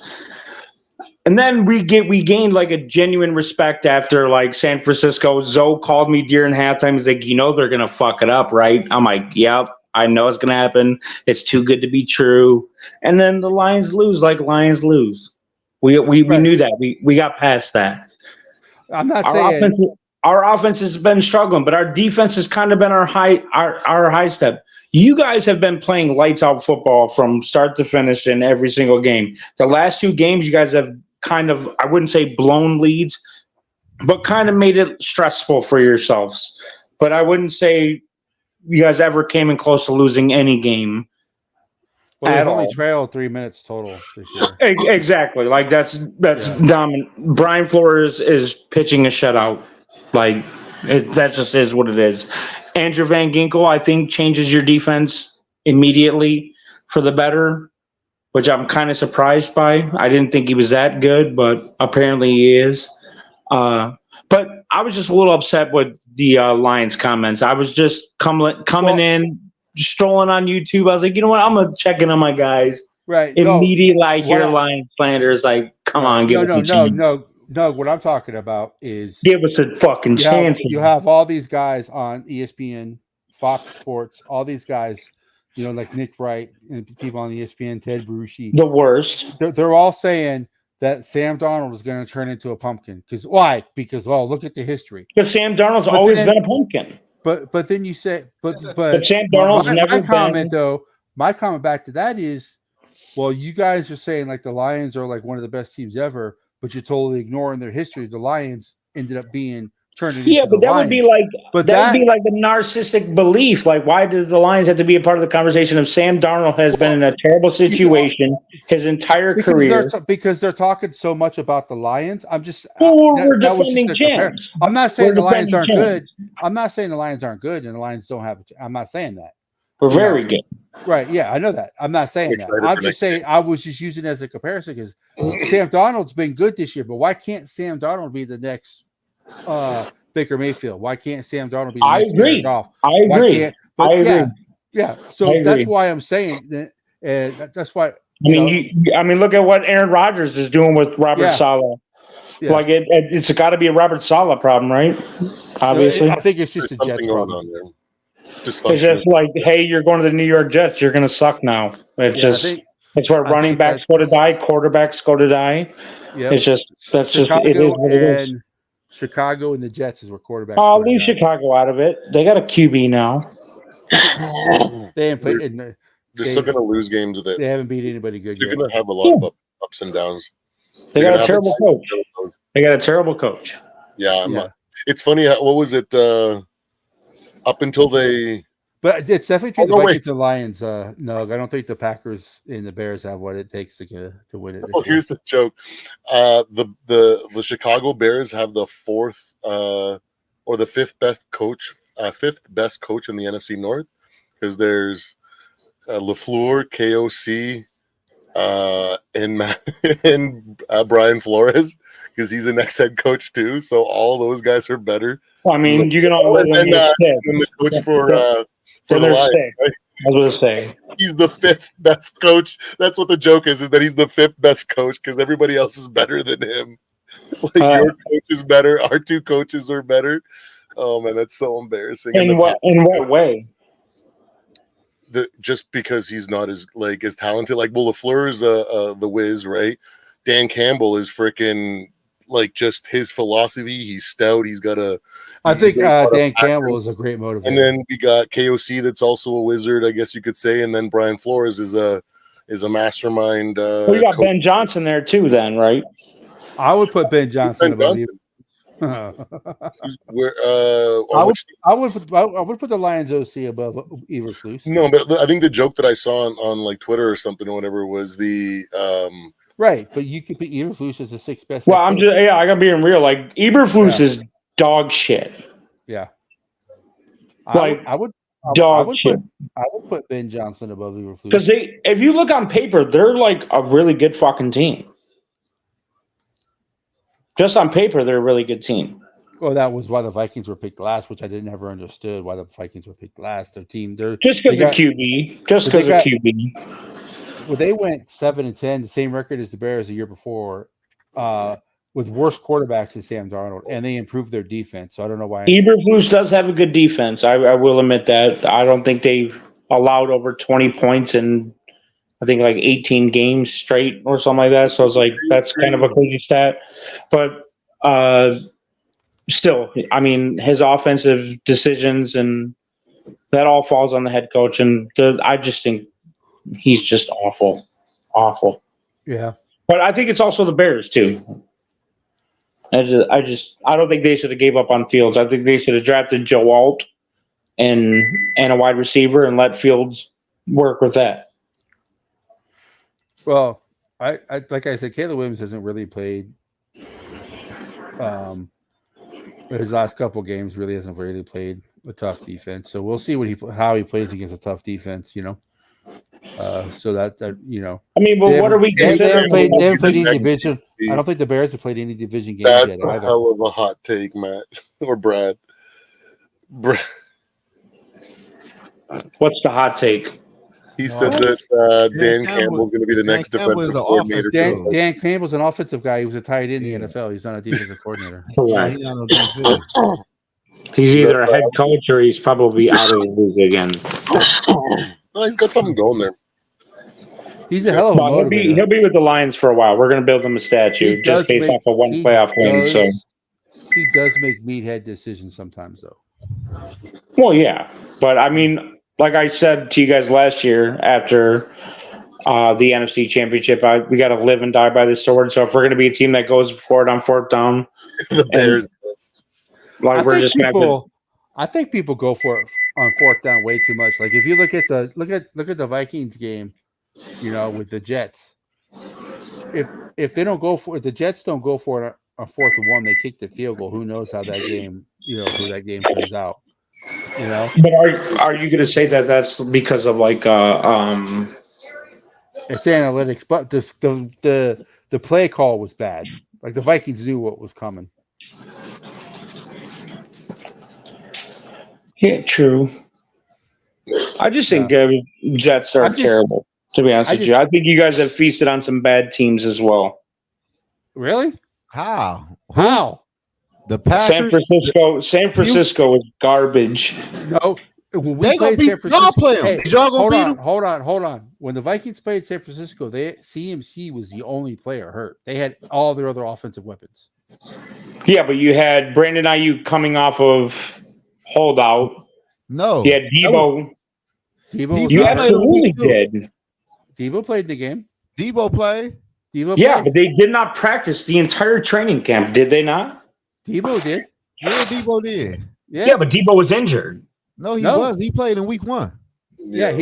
And then we gained like a genuine respect after like San Francisco. Zoe called me during halftime. He's like, they're gonna fuck it up, right? I'm like, yep, I know it's gonna happen. It's too good to be true. And then the Lions lose like Lions lose. We knew that. We got past that. I'm not saying our offense has been struggling, but our defense has kind of been our high step. You guys have been playing lights out football from start to finish in every single game. The last 2 games, you guys have kind of, I wouldn't say blown leads, but kind of made it stressful for yourselves. But I wouldn't say you guys ever came in close to losing any game. Well, they've only trailed 3 minutes total this year. Exactly. Like that's dominant. Brian Flores is pitching a shutout. Like that just is what it is. Andrew Van Ginkel, I think, changes your defense immediately for the better, which I'm kind of surprised by. I didn't think he was that good, but apparently he is. But I was just a little upset with the Lions comments. I was just coming in, strolling on YouTube. I was like, you know what? I'm gonna check in on my guys. Right. Immediately, your Lions slanders. Like, come on, give us a chance. No. What I'm talking about is give us a fucking chance. You have all these guys on ESPN, Fox Sports, all these guys. Like Nick Wright and people on ESPN, Ted Berushi. The worst. They're all saying that Sam Darnold is going to turn into a pumpkin. Why? Because look at the history. Because Sam Darnold's always been a pumpkin. But then you say, but Sam Darnold's never been. My comment back to that is, well, you guys are saying like the Lions are like one of the best teams ever, but you're totally ignoring their history. The Lions ended up being turned into but that would be like would be like the narcissistic belief. Like, why does the Lions have to be a part of the conversation of Sam Darnold has been in a terrible situation his entire career? Because they're talking so much about the Lions. I'm just we're defending champs. I'm not saying the Lions aren't good. I'm not saying the Lions aren't good and the Lions don't have I'm not saying that. We're very good. Right. Yeah, I know that. I'm not saying that. I'm just saying I was just using it as a comparison because Sam Darnold's been good this year, but why can't Sam Darnold be the next Baker Mayfield? Why can't Sam Darnold be the next Jared Goff? I agree. I agree. Yeah. So that's why I'm saying that. That's why. I mean, look at what Aaron Rodgers is doing with Robert Saleh. Yeah. Like it's got to be a Robert Saleh problem, right? Obviously, I think it's just a Jets problem. It's dysfunctional. just like, hey, you're going to the New York Jets. You're going to suck now. It's where running think backs go to die, quarterbacks go to die. Yep. It's just it is Chicago what it is. and Chicago and the Jets is where quarterbacks. Oh, go to leave die. Chicago out of it. They got a QB now. They ain't played. They're still going to lose games with it. They haven't beat anybody good They're yet. going to have a lot of ups and downs. They They're got gonna a terrible have coach. They got a terrible coach. Yeah, Yeah. It's funny. What was it? Up until they. But it's definitely between Oh, the no, Vikings and Lions. No, I don't think the Packers and the Bears have what it takes to win it. Oh, here's the joke. The Chicago Bears have the fourth or the fifth best coach in the NFC North, because there's LaFleur, KOC, and Brian Flores, because he's the next head coach too. So all those guys are better. Well, I mean, you can all and then the coach for the Lions. Right? I was going to say. He's the fifth best coach. That's what the joke is that he's the fifth best coach because everybody else is better than him. Like your coach is better. Our two coaches are better. Oh man, that's so embarrassing. In what way? Just because he's not as talented. Like, well, LaFleur is the whiz, right? Dan Campbell is freaking just his philosophy. He's stout. He's got a. I think Dan Campbell is a great motivator. And then we got KOC, that's also a wizard, I guess you could say. And then Brian Flores is a mastermind. Well, you got coach. Ben Johnson there too, then, right? I would put Ben Johnson above you. I would put the Lions OC above Eberflus. No, but I think the joke that I saw on Twitter or something or whatever was the right, but you could put Eberflus as the sixth best. Well, I gotta be real. Like Eberflus is dog shit. Yeah, I would put Ben Johnson above Eberflus because if you look on paper, they're like a really good fucking team. Just on paper, they're a really good team. Well, that was why the Vikings were picked last, which I never understood why the Vikings were picked last. Their team, just because of QB. Just because of QB. Well, they went 7-10, the same record as the Bears the year before, with worse quarterbacks than Sam Darnold, and they improved their defense. So I don't know why. Eberflus does have a good defense. I will admit that. I don't think they've allowed over 20 points in, I think, like 18 games straight or something like that. So I was like, that's kind of a crazy stat. But still, I mean, his offensive decisions and that all falls on the head coach. And I just think he's just awful. Awful. Yeah. But I think it's also the Bears, too. I don't think they should have gave up on Fields. I think they should have drafted Joe Alt and a wide receiver and let Fields work with that. Well, I like I said, Caleb Williams hasn't really played. His last couple games really hasn't really played a tough defense. So we'll see how he plays against a tough defense. So that you know. I mean, but what are we considering? They haven't played any division. I don't think the Bears have played any division games yet. That's a hell of a hot take, Matt or Brad. What's the hot take? He said that Dan Campbell's going to be the next defensive coordinator. Dan Campbell's an offensive guy. He was a tight end in the NFL. He's not a defensive coordinator. He's either a head coach or he's probably out of the league again. No, he's got something going there. He's a hell of a motivator. He'll be with the Lions for a while. We're going to build him a statue just based off of one playoff win. So he does make meathead decisions sometimes, though. Well, yeah, but I mean, like I said to you guys last year after the NFC Championship, we got to live and die by the sword. So if we're going to be a team that goes for it on fourth down, the Bears, I think people go for it on fourth down way too much. Like if you look at the Vikings game, with the Jets, if they don't go for it, the Jets don't go for it on 4th and 1, they kick the field goal. Who knows how that game, who that game turns out. But are you going to say that that's because of like it's analytics, but the play call was bad. Like the Vikings knew what was coming. Yeah, true. I just think Jets are terrible. To be honest with you, I think you guys have feasted on some bad teams as well. Really? How? The Packers? San Francisco is garbage. No, when They we gonna played San beat y'all. Francisco, Play them. Y'all gonna beat them. hold on. When the Vikings played San Francisco, CMC was the only player hurt. They had all their other offensive weapons. Yeah, but you had Brandon Ayuk coming off of holdout. No, You had Debo. Debo You played in absolutely week 2. did. Debo played in the game. Debo played. Yeah, but they did not practice the entire training camp, did they not? Debo did. Yeah, Debo did. Yeah, but Debo was injured. No, he was. He played in week 1. Yeah,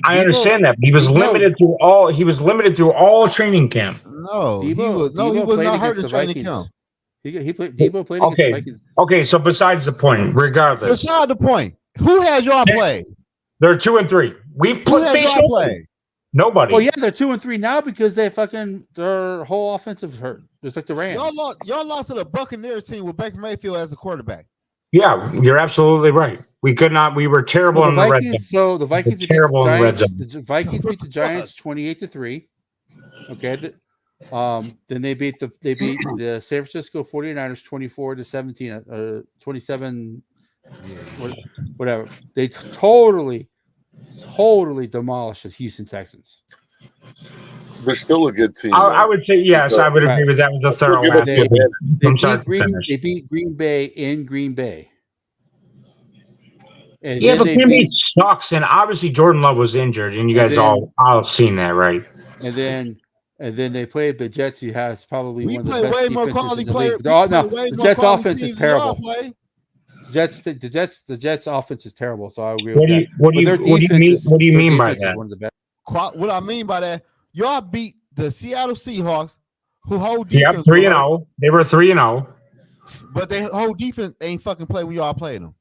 I understand that. But he was limited through all. He was limited through all training camp. No, he Debo was played not hurt against in the training Vikings. camp. He played. Debo played against the Vikings. Okay. So besides the point, regardless, Beside the point, who has y'all played? they're 2-3. We've Who put has faced y'all played? nobody. Well, yeah, they're 2-3 now because their whole offensive hurt, just like the Rams. Y'all lost to the Buccaneers team with Baker Mayfield as a quarterback. Yeah, you're absolutely right. We could not. We were terrible in the red zone. So the Vikings beat terrible the in the red Giants. zone. The Vikings beat the Giants 28-3. Okay. Then they beat the San Francisco 49ers 24-17. 27. Whatever. They totally demolished the Houston Texans. They're still a good team. I would say yes. I would agree with that. With a thorough They beat Green Bay in Green Bay. And yeah, but Green Bay sucks, and obviously Jordan Love was injured, and you guys all seen that, right? And then they played the Jets. Who has probably one of the play best way more defenses quality in the players. league. The Jets' offense is terrible. The Jets' offense is terrible. So I agree with that. What do you mean by that? One of the best. What I mean by that, y'all beat the Seattle Seahawks, who hold defense. 3-0. They were 3-0. But their whole defense ain't fucking play when y'all played them.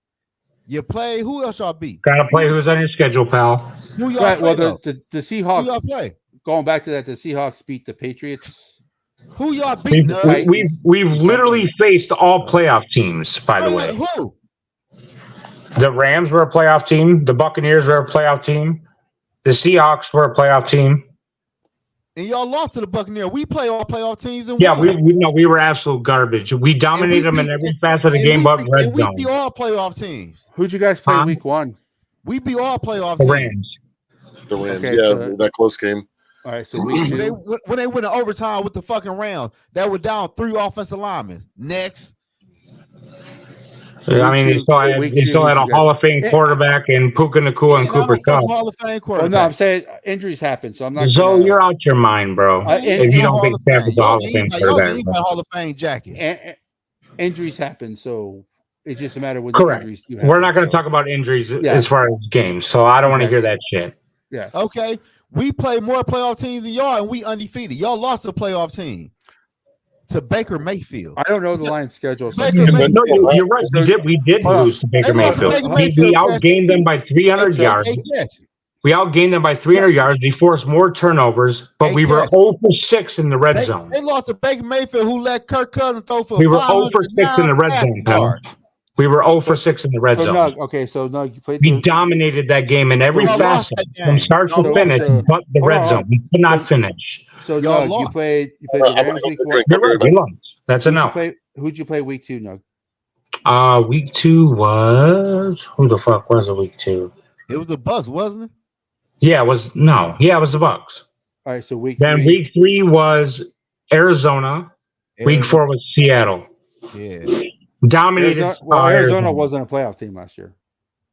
You play. Who else y'all beat? Gotta play who's on your schedule, pal. Who y'all play? Well, the Seahawks. Who y'all play? Going back to that, the Seahawks beat the Patriots. Who y'all beat? We've literally faced all playoff teams. By the way, who? The Rams were a playoff team. The Buccaneers were a playoff team. The Seahawks were a playoff team. And y'all lost to the Buccaneers. We play all playoff teams. And we were absolute garbage. We dominated them in every facet of the game, but red zone. We beat all playoff teams. Who'd you guys play week 1? We beat all playoff teams. The Rams. Okay, that close game. All right, so week 2. When they went to overtime with the fucking Rams, that were down 3 offensive linemen. Next. So I mean, they still had a Hall of Fame quarterback in Puka Nacua and Cooper Kupp. Hall of Fame quarterback. Well, no, I'm saying injuries happen, so I'm not. So you're out your mind, bro. If you don't think Stafford's a Hall of Fame quarterback, Hall of Fame jacket. Injuries happen, so it's just a matter of when correct. Injuries do happen. We're not going to talk about injuries as far as games, so I don't want to hear that shit. Yeah. Okay. We play more playoff teams than y'all, and we undefeated. Y'all lost a playoff team to Baker Mayfield. I don't know the Lions' schedule. So no, you're right. We did lose to Baker Mayfield. We outgained them by 300 yards. We outgained them by 300 yards. We forced more turnovers, but we were 0 for 6 in the red zone. They lost to Baker Mayfield, who let Kirk Cousins throw for. We were 0 for 6 in the red zone, pal. We were 0 for 6 in the red zone. You played. We dominated that game in every facet, from start to finish, but the red zone. We could not finish. So, Doug, you played the Rams week 1. You're right. We lost. That's enough. Who'd you play week 2, Doug? Week 2 was who the fuck was it? Week 2. It was the Bucks, wasn't it? Yeah, it was the Bucks. All right, so week 3. Week 3 was Arizona. Week 4 was Seattle. Yeah. Dominated. Arizona wasn't a playoff team last year.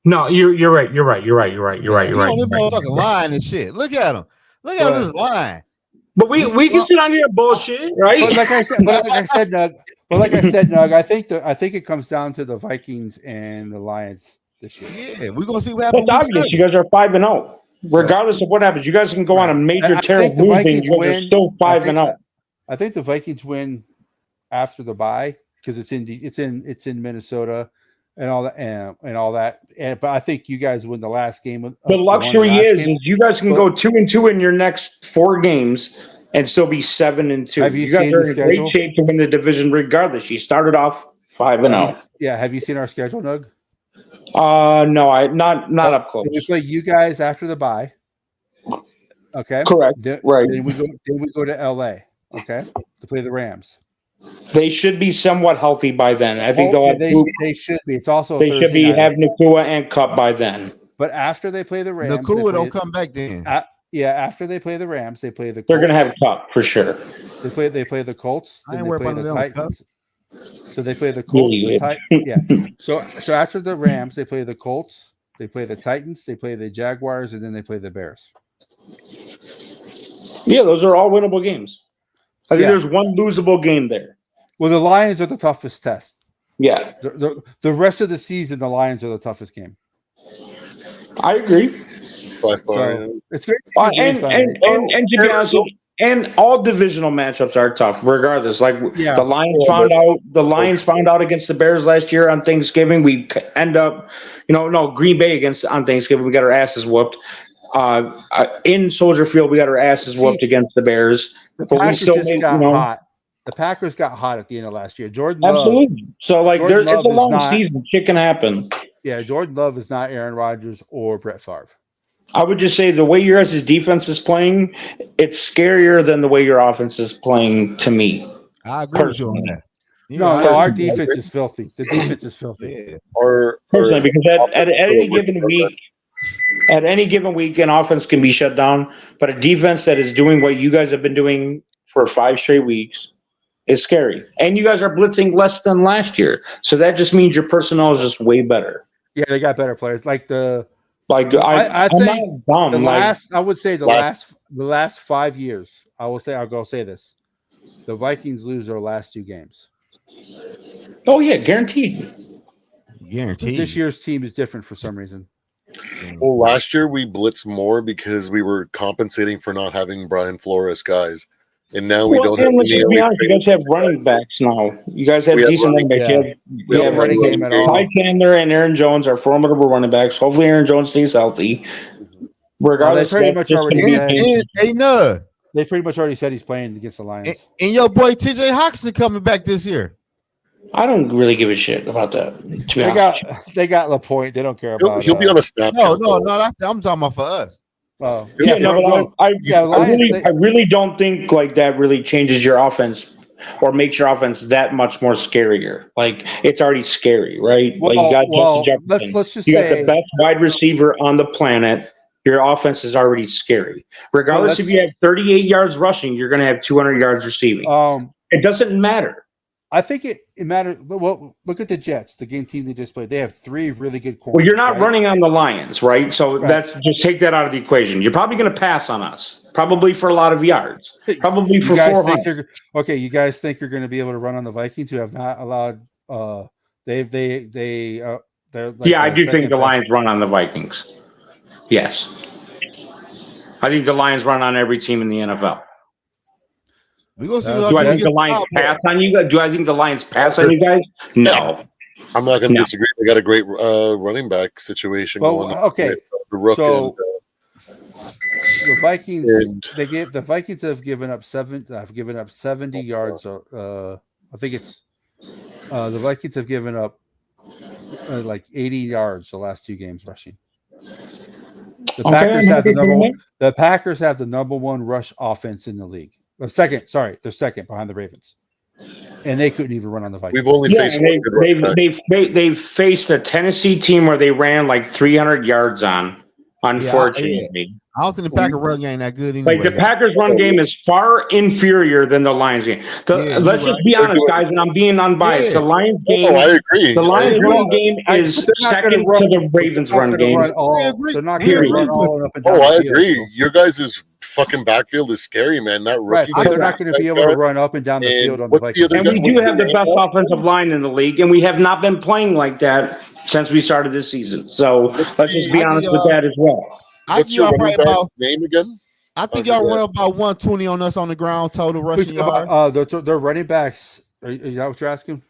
No, you're right. You're right. Motherfucking line and shit. Look at him. Look at this line. But we can sit on your bullshit, right? But like I said, Doug, I think it comes down to the Vikings and the Lions this year. Yeah, we're gonna see what happens. It's obvious. You guys are 5-0. Regardless of what happens, you guys can go on a major tear of losing. You guys are still 5-0. I think the Vikings win after the bye because it's in Minnesota and all that. But I think you guys win the last game. The luxury is you guys can go 2-2 in your next 4 games and still be 7-2. You guys are in great shape to win the division regardless. You started off 5-0. Yeah. Have you seen our schedule, Doug? No, not up close. We play you guys after the bye. Okay. Correct. Right. Then we go to LA. Okay. To play the Rams. They should be somewhat healthy by then. I think they should be. It's also they should be have Nacua and Cup by then. But after they play the Rams, Nakua don't come back then. After they play the Rams, they play the Colts. They're going to have a cup for sure. They play the Colts, I then ain't they worried play about the them Titans. So they play the Colts, Yeah, the Titans. Yeah. So after the Rams, they play the Colts, they play the Titans, they play the Jaguars, and then they play the Bears. Yeah, those are all winnable games. I think Yeah. there's one losable game there. Well, the Lions are the toughest test. Yeah, The rest of the season, the Lions are the toughest game. I agree. By far, So it's great to see game Sunday. And to be honest, and all divisional matchups are tough, regardless. Like Yeah. the Lions found out against the Bears last year on Thanksgiving. We end up, Green Bay on Thanksgiving. We got our asses whooped. In Soldier Field, we got our asses whooped against the Bears. The But we Packers still just got hot. The Packers got hot at the end of last year. Jordan Love. Absolutely. So it's a long season. Shit can happen. Yeah, Jordan Love is not Aaron Rodgers or Brett Favre. I would just say the way your guys' defense is playing, it's scarier than the way your offense is playing to me. I agree with you on that. No, our defense is filthy. The defense is filthy. Yeah. Personally, because at any given week, an offense can be shut down, but a defense that is doing what you guys have been doing for 5 straight weeks is scary. And you guys are blitzing less than last year, so that just means your personnel is just way better. Yeah, they got better players. I think I'm dumb. I would say the last 5 years. I'll go say this: the Vikings lose their last 2 games. Oh yeah, guaranteed. But this year's team is different for some reason. Well, last year we blitzed more because we were compensating for not having Brian Flores guys, and now we don't have. Let's be honest, you guys have running backs now. You guys have decent running backs. We have running game at all. Mike Chandler and Aaron Jones are formidable running backs. Hopefully, Aaron Jones stays healthy. Regardless, they pretty much already said. They pretty much already said he's playing against the Lions. And your boy T.J. Hawkinson coming back this year. I don't really give a shit about that. They got LaPointe. They don't care about. He'll be on a snap. No. I'm talking about for us. Oh, yeah, I really don't think like that really changes your offense or makes your offense that much more scarier. Like it's already scary, right? Well, like you got Justin Jefferson. Let's just you say got the best wide receiver on the planet. Your offense is already scary. Regardless if you have 38 yards rushing, you're going to have 200 yards receiving. It doesn't matter. I think it matters. Well, look at the Jets, the game team they just played. They have 3 really good corners. Well, you're not running on the Lions, right? So that's just take that out of the equation. You're probably going to pass on us, probably for a lot of yards, probably for 400. Okay, you guys think you're going to be able to run on the Vikings, who have not allowed? They're like I do think the Lions run on the Vikings. Yes, I think the Lions run on every team in the NFL. We gonna see. Do I think the Lions pass on you guys? Do I think the Lions pass on you guys? No. I'm not going to disagree. They got a great running back situation going. Okay, the Vikings. The Vikings have given up 70 yards. I think it's the Vikings have given up like 80 yards the last 2 games rushing. The Packers have the number one. The Packers have the number 1 rush offense in the league. They're second behind the Ravens, and they couldn't even run on the Vikings. We've only faced they've faced a Tennessee team where they ran like 300 yards on. Unfortunately, I don't think the Packers run game that good anyway. Like the Packers run game is far inferior than the Lions game. Let's just be honest, guys, and I'm being unbiased. The Lions game. Oh, I agree. The Lions run game is second to the Ravens run game. They're not going to run all up and down. I agree. Your guys' fucking backfield is scary, man. That rookie. They're not going to be able to run up and down the field on the Vikings. And we do have the best offensive line in the league, and we have not been playing like that since we started this season. So let's just be honest with that as well. What's your running back name again? I think y'all run about 120 on us on the ground total rushing yards. Their running backs. Is that what you're asking?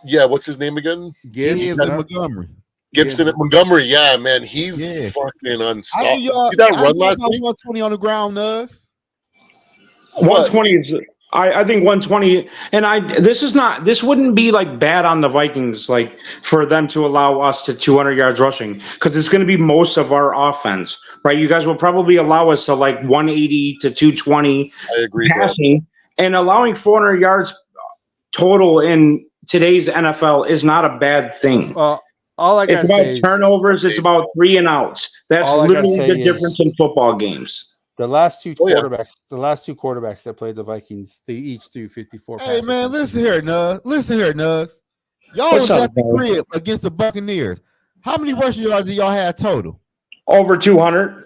Yeah. What's his name again? Montgomery. Gibson at Montgomery. Yeah, man. He's fucking unstoppable. See that run last week? 120 on the ground, Nugs. 120 is. I think 120, and this wouldn't be like bad on the Vikings, like for them to allow us to 200 yards rushing, because it's going to be most of our offense, right? You guys will probably allow us to like 180 to 220 passing, and allowing 400 yards total in today's NFL is not a bad thing. All I It's gotta about say is turnovers. It's about 3 and outs. That's All I gotta literally say the difference is- in football games. the last two Oh, yeah. quarterbacks that played the Vikings, they each threw 54 Hey pass man, attempts. listen here, Nugs. Listen here, Nugs. Y'all What's was up, at the Doug? crib against the Buccaneers. How many rushing yards did y'all have total? Over 200.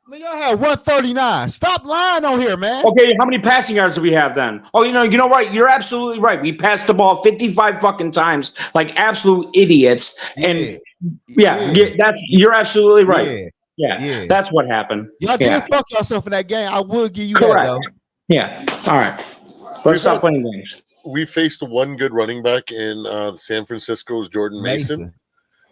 Man, y'all had 139. Stop lying on here, man. Okay, how many passing yards do we have then? Oh, you know what? You're absolutely right. We passed the ball 55 fucking times like absolute idiots. And you're absolutely right. Yeah. That's what happened. Y'all did fuck yourself in that game. I will give you Correct. that though. Yeah. All right. Let's stop playing games. We faced one good running back in San Francisco's Jordan Mason,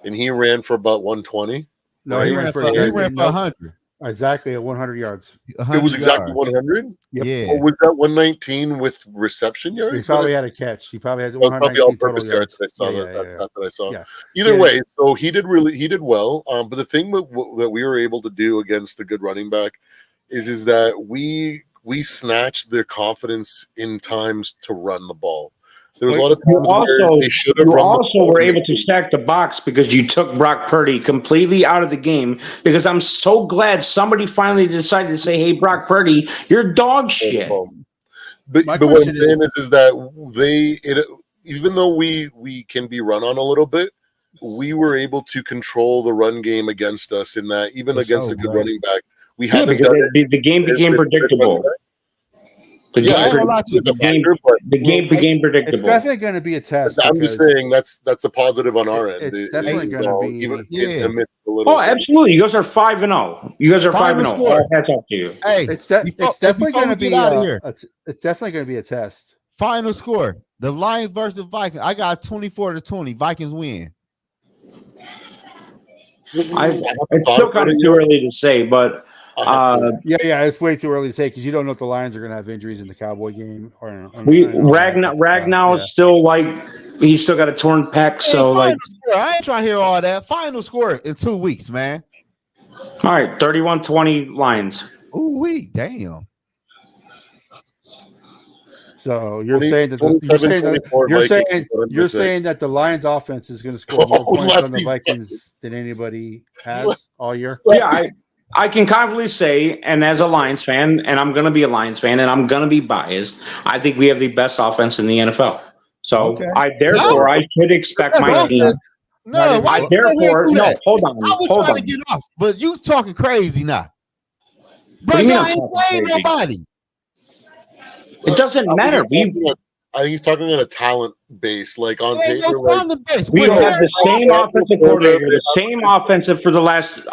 and he ran for about 120. No, right? he ran for 100. Exactly at 100 yards. It was exactly 100. Yep. Yeah. Or was that 119 with reception yards? He probably had a catch. He probably had That was probably 119 all-purpose total yards. yards. That I saw that I saw. Yeah. Either way, so he did well. But the thing that we were able to do against the good running back is that we snatched their confidence in times to run the ball. There was a lot of times where they should have run. You also were able to stack the box because you took Brock Purdy completely out of the game. Because I'm so glad somebody finally decided to say, "Hey, Brock Purdy, you're dog shit." But what I'm saying is that even though we can be run on a little bit, we were able to control the run game against us. In that, even against a good running back, we haven't done it. The game became predictable. The game became predictable. It's definitely going to be a test. I'm just saying that's a positive on our end. It's definitely going to be. Oh, absolutely! You guys are 5-0. You guys are 5-0. All hats off to you. Hey, it's definitely going to be. It's definitely going to be a test. Final score: the Lions versus the Vikings. I got 24-20. Vikings win. It's still kind of too early to say, but. It's way too early to say because you don't know if the Lions are going to have injuries in the Cowboy game. Ragnow is still he's still got a torn pec. So I ain't trying to hear all that. Final score in 2 weeks, man. All right, 31-20 Lions. Ooh, damn. So you're saying that the Lions offense is going to score more points on the Vikings than anybody has all year. Yeah, I can confidently say, and as a Lions fan, and I'm going to be a Lions fan, and I'm going to be biased, I think we have the best offense in the NFL. So I should expect my team. Hold on. I was trying to get off, but you talking crazy now. Bro, y'all ain't playing nobody. It doesn't matter. I think he's talking on a talent base, like on paper. We have the same offensive coordinator, the same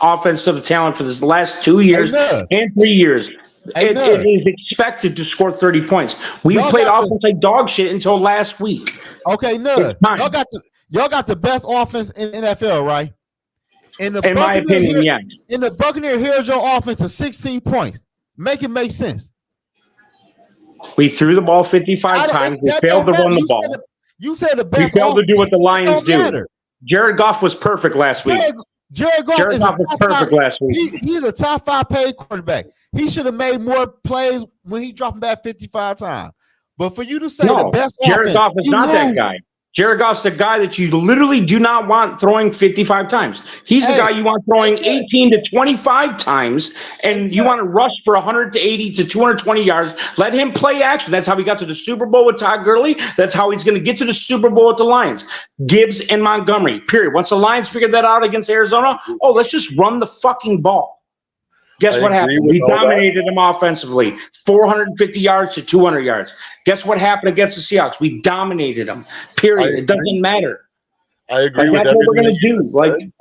offensive talent for this last 2 years and 3 years. It is expected to score 30 points. We've played offense like dog shit until last week. Okay, y'all got the best offense in NFL, right? In my opinion, yes. In the Buccaneers, here's your offense to 16 points. Make it make sense. We threw the ball 55 times. We failed to run the ball. You said the best. We failed to do what the Lions do. Jared Goff was perfect last week. Jared Goff was perfect last week. He's a top 5 paid quarterback. He should have made more plays when he dropped back 55 times. But for you to say the best Jared Goff is not that guy. Jared Goff's the guy that you literally do not want throwing 55 times. He's the guy you want throwing 18 to 25 times, and you want to rush for 180 to 220 yards. Let him play action. That's how he got to the Super Bowl with Todd Gurley. That's how he's going to get to the Super Bowl with the Lions. Gibbs and Montgomery, period. Once the Lions figured that out against Arizona, let's just run the fucking ball. Guess what happened? We dominated them offensively, 450 yards to 200 yards. Guess what happened against the Seahawks? We dominated them, period. It doesn't matter. I agree with everything. That's what we're going to do.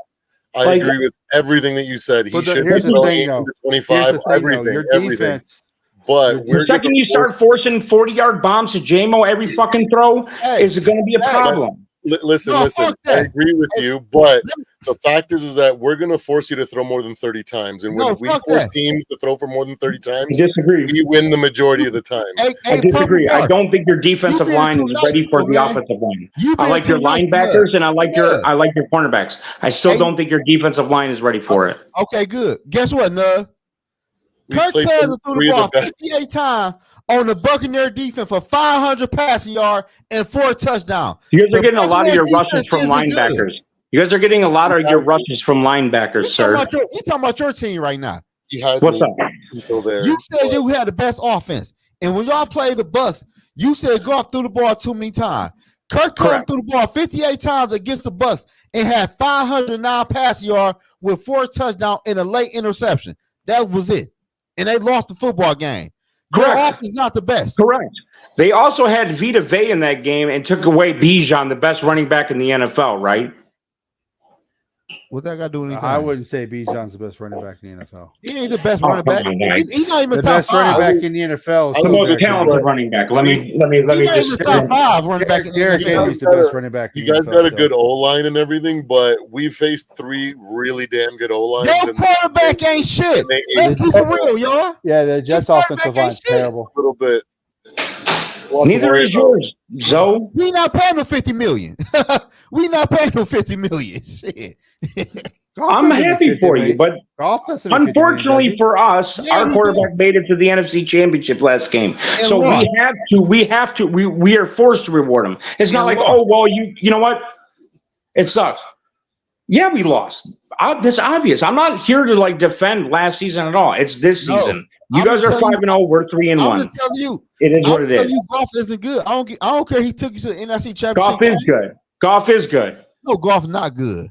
I agree with everything that you said. He should here's have the thing, though. 25, everything. Your defense. But the second you start forcing 40-yard bombs to J-Mo every fucking throw, is going to be a problem. Listen. I agree with you, but the fact is that we're going to force you to throw more than 30 times, and when we force teams to throw for more than 30 times, we win the majority of the time. I disagree. I don't think your defensive line is ready for the offensive line. I like your linebackers and I like your cornerbacks. I still don't think your defensive line is ready for it. Okay, good. Guess what, Nug? Kirk Cousins threw the ball 58 times on the Buccaneer defense for 500 passing yards and 4 touchdowns. You guys are getting a lot of your rushes from linebackers. You guys are getting a lot of your rushes from linebackers, sir. You talking about your team right now? He had What's up? people there. You said you had the best offense, and when y'all played the Bucks, you said Goff threw the ball too many times. Kirk Cousins threw the ball 58 times against the Bucks and had 509 pass yards with 4 touchdowns and a late interception. That was it, and they lost the football game. Their offense is not the best. Correct. They also had Vita Vea in that game and took away Bijan, the best running back in the NFL, right? What that got to do with anything? I wouldn't say Bijan's the best running back in the NFL. He ain't the best running back. He's not even The top best running 5. back in the NFL. The most talented running back. Let me just top 5 running back. Derrick Henry's the best running back. You guys got a good O line and everything, but we faced 3 really damn good O lines. Your quarterback ain't shit. Let's keep it real, y'all. Yeah, the Jets' offensive line's terrible. A little bit. Neither is yours, Zoe. We not paying no $50 million. We not paying no $50 million. Shit. I'm happy for you, but unfortunately for us, our quarterback made it to the NFC Championship last game. So we are forced to reward him. It's not like, oh well, you know what? It sucks. Yeah, we lost. That's obvious. I'm not here to like defend last season at all. It's this season. You guys are 5-0. We're 3-1. I'm just telling you, it is what it is. Goff isn't good. I don't care. He took you to the NFC Championship. Goff is good. Goff is good. No, Goff not good.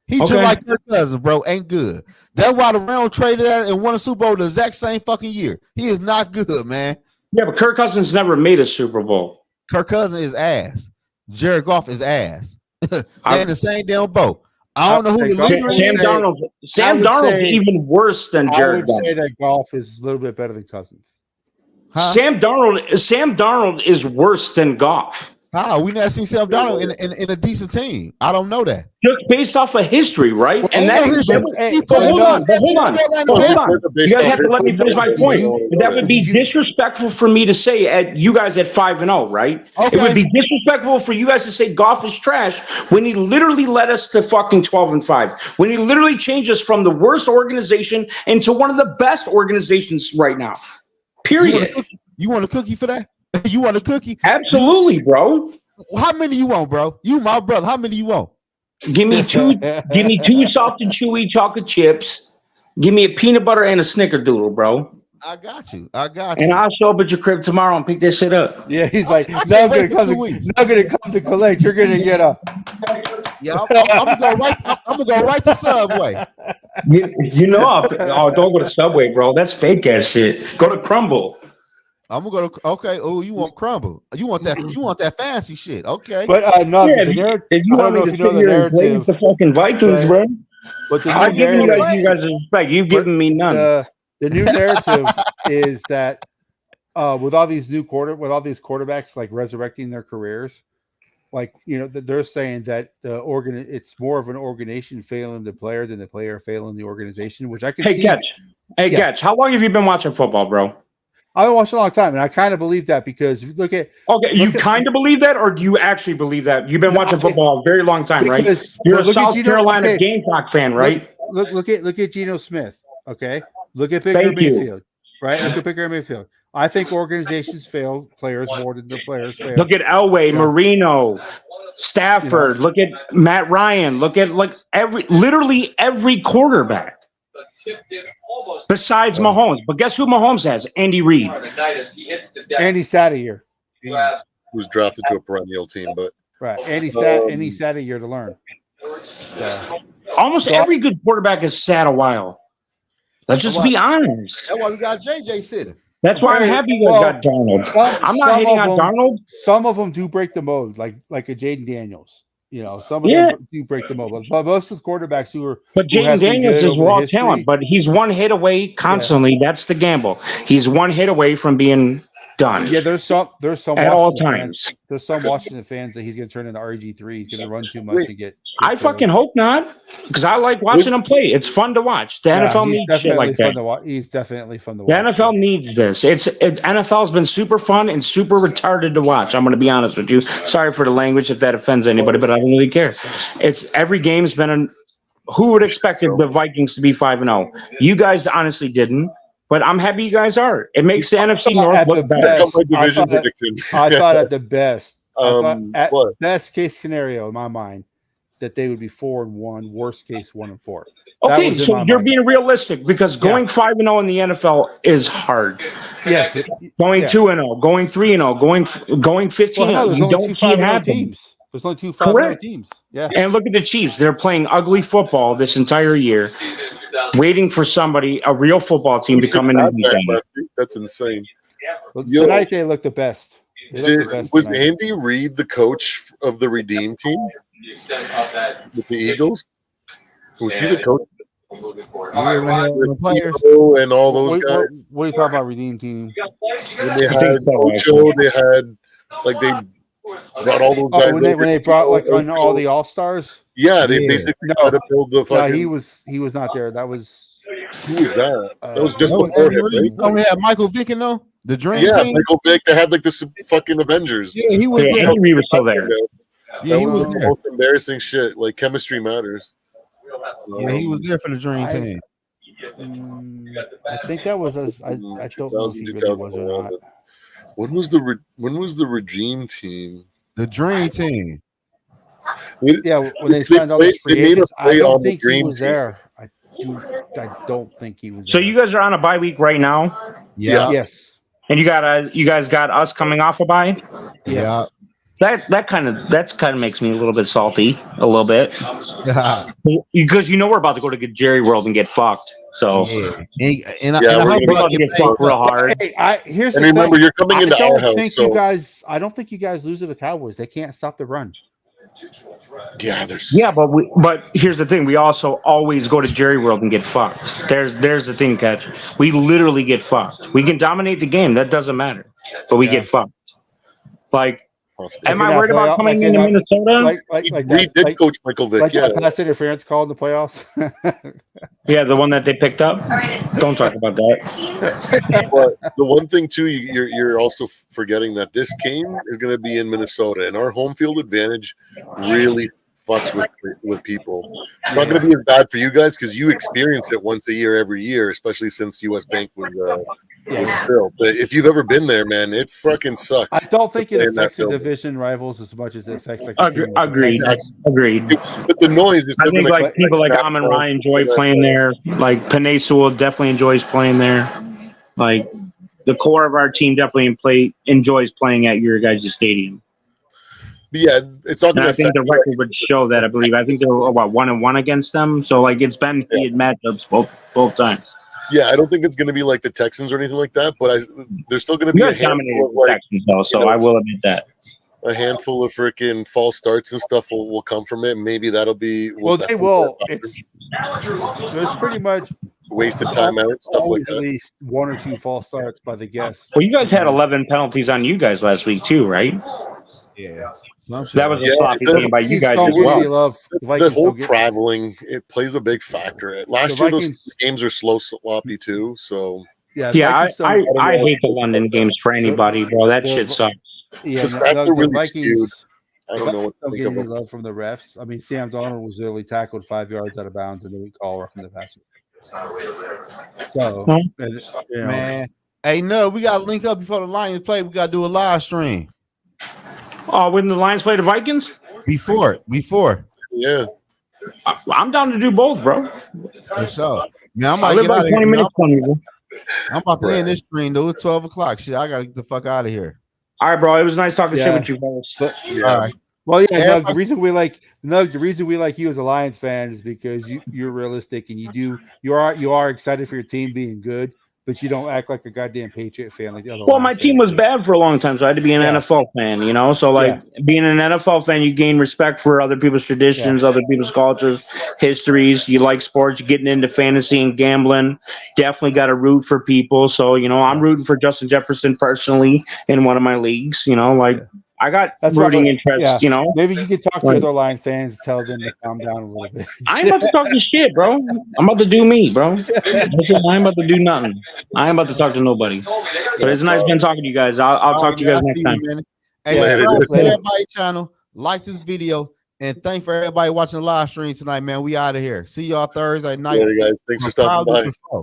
He just like Kirk Cousins, bro. Ain't good. That's why the Rams traded that and won a Super Bowl the exact same fucking year. He is not good, man. Yeah, but Kirk Cousins never made a Super Bowl. Kirk Cousins is ass. Jared Goff is ass. They're in the same damn boat. I don't know who the leader is. Sam Darnold's even worse than Jared Goff. I would say that Goff is a little bit better than Cousins. Huh? Sam Darnold is worse than Goff. How? We never seen Sam Darnold in a decent team. I don't know that. Just based off of history, right? Well, and hold on. You guys have to let me finish my point. But that would be disrespectful for me to say you guys at 5-0, right? Okay. It would be disrespectful for you guys to say Goff is trash when he literally led us to fucking 12-5. When he literally changed us from the worst organization into one of the best organizations right now. Period. You want a cookie for that? You want a cookie? Absolutely, bro. How many you want, bro? You my brother. How many you want? Give me two soft and chewy chocolate chips. Give me a peanut butter and a snickerdoodle, bro. I got you. And I'll show up at your crib tomorrow and pick that shit up. Yeah, he's like, I'm gonna come to collect. You're gonna get a. Yeah, I'm gonna go right to Subway. You know, don't go to Subway, bro. That's fake ass shit. Go to Crumble. I'm gonna go to Oh, you want Crumble? You want that fancy shit? Okay. But no, yeah, the narrative. If you want me to know the narrative, the fucking Vikings, bro. But I'm giving you guys respect. You've given me none. The new narrative is that with all these quarterbacks like resurrecting their careers, like they're saying that it's more of an organization failing the player than the player failing the organization, which I can see. Getch, how long have you been watching football, bro? I've been watching a long time, and I kind of believe that because if you look at you kind of believe that, or do you actually believe that? You've been watching football a very long time, right? You're a South Carolina Gamecock fan, right? Look at Geno Smith. Okay, look at Baker Mayfield. Right, look at Baker Mayfield. I think organizations fail players more than the players fail. Look at Elway, Marino, Stafford. Look at Matt Ryan. Look at literally every quarterback. Besides Mahomes. But guess who Mahomes has? Andy Reid. Andy sat a year. He was drafted to a perennial team, but right. Andy sat a year to learn. So. Almost every good quarterback has sat a while. Let's just be honest. That's why we got JJ sitting. That's why I'm happy you guys got Darnold. I'm not hating on Darnold. Some of them do break the mold, like a Jaden Daniels. Some of them do break the mold. But most of the quarterbacks But Jaden Daniels is raw talent, but he's one hit away constantly. Yeah. That's the gamble. He's one hit away from being done. Yeah, there's some at all times. There's some Washington fans that he's going to turn into RG3. He's going to run too much and get. I fucking hope not, because I like watching him play. It's fun to watch. The NFL needs shit like that. He's definitely fun to watch. The NFL needs this. NFL's been super fun and super retarded to watch. I'm going to be honest with you. Sorry for the language if that offends anybody, but I don't really care. Every game's been who would expect the Vikings to be 5-0? You guys honestly didn't. But I'm happy you guys are. It makes the NFC North look better. I thought at the best, I thought at What? best case scenario in my mind that they would be 4-1, worst case 1-4. Okay, so you're being realistic because going 5-0 in the NFL is hard. Yes, Going 2-0, going 3-0, going 15. Well, no, there's you only don't two see it 5-0 happen. teams. There's only two 5-0 Correct. teams. Yeah. And look at the Chiefs. They're playing ugly football this entire year, waiting for somebody, a real football team, to come in and beat them. That's insane. Well, tonight they look the best. Was tonight. Andy Reid the coach of the Redeem team with the Eagles? Was he the coach? And all those guys. What are you talking about, Redeem team? When they had Ocho, they had like they brought all those guys. When they brought like on all the All Stars. Yeah, they basically tried to build the fucking. No, he was not there. That was who was that? That was just before him, right? Oh, we had Michael Vick and though the Dream team. Michael Vick. They had like the fucking Avengers. Yeah, he was there. Henry was still there. Yeah, he was the most embarrassing shit. Like chemistry matters. Yeah, he was there for the Dream team. I think that was I don't know if he really was or not. When was the Redeem team? The Dream team. Yeah, when they signed all those free agents, I don't think he was there. I don't think he was. So you guys are on a bye week right now? Yeah. Yes. And you guys got us coming off a bye? Yeah. That kind of makes me a little bit salty, a little bit, because we're about to go to Jerry World and get fucked. So we're about to get fucked real hard. Hey, here's the remember, thing. you're coming into our house. I don't think you guys lose to the Cowboys. They can't stop the run. Yeah, but here's the thing: we also always go to Jerry World and get fucked. There's the thing, Catch. We literally get fucked. We can dominate the game, that doesn't matter, but we get fucked. Like. Am I worried about coming into Minnesota? We did coach Michael Vick. That pass interference call in the playoffs. Yeah, the one that they picked up. Don't talk about that. But the one thing too, you're also forgetting that this game is going to be in Minnesota, and our home field advantage really fucks with people. It's not going to be as bad for you guys because you experience it once a year, every year, especially since US Bank was built. But if you've ever been there, man, it fucking sucks. I don't think it affects the division rivals as much as it affects like agreed. But the noise is. I think like people like Amon Ryan enjoy playing there. Like Panay Sewell definitely enjoys playing there. Like the core of our team definitely enjoys playing at your guys' stadium. But yeah, it's not. I think the record would show that. I think they were 1-1 against them. So like it's been heated matchups both times. Yeah, I don't think it's going to be like the Texans or anything like that, but there's still going to be a handful of Texans, though, so I will admit that. A handful of freaking false starts and stuff will come from it. Maybe that'll be. They will. There's pretty much wasted timeout, stuff like that. At least one or two false starts by the guests. Well, you guys had 11 penalties on you guys last week too, right? Yeah. That was a sloppy game by you guys as well. The whole traveling, it plays a big factor. Last year, those games are sloppy too. So I hate the London games for anybody, bro. That shit sucks. Yeah, the stats are really skewed. I don't know what to think of. Any love from the refs. I mean, Sam Darnold was literally tackled 5 yards out of bounds, and then we call roughing the passer. So, man, hey, no, we got to link up before the Lions play. We got to do a live stream. Oh, when the Lions play the Vikings? Before. Yeah. I'm down to do both, bro. For sure. Now, I'm about 20 minutes from you. I'm about to end this stream, though. It's 12 o'clock. Shit, I got to get the fuck out of here. All right, bro. It was nice talking shit with you, guys. All right. Well, yeah. The reason we like you as a Lions fan is because you're realistic and you are excited for your team being good, but you don't act like a goddamn Patriot fan like the other. Well, my team was bad for a long time, so I had to be an NFL fan. So being an NFL fan, you gain respect for other people's traditions, other people's cultures, histories. You like sports. You're getting into fantasy and gambling. Definitely got to root for people. So I'm rooting for Justin Jefferson personally in one of my leags. I got rooting interest, Maybe you could talk to other Lion fans and tell them to calm down a little bit. I ain't about to talk to shit, bro. I'm about to do me, bro. I ain't about to do nothing. I ain't about to talk to nobody. But it's nice been talking to you guys. I'll talk to you guys next time. Hey, everybody channel, like this video, and thanks for everybody watching the live stream tonight, man. We out of here. See y'all Thursday night. Later, guys. Thanks for stopping by.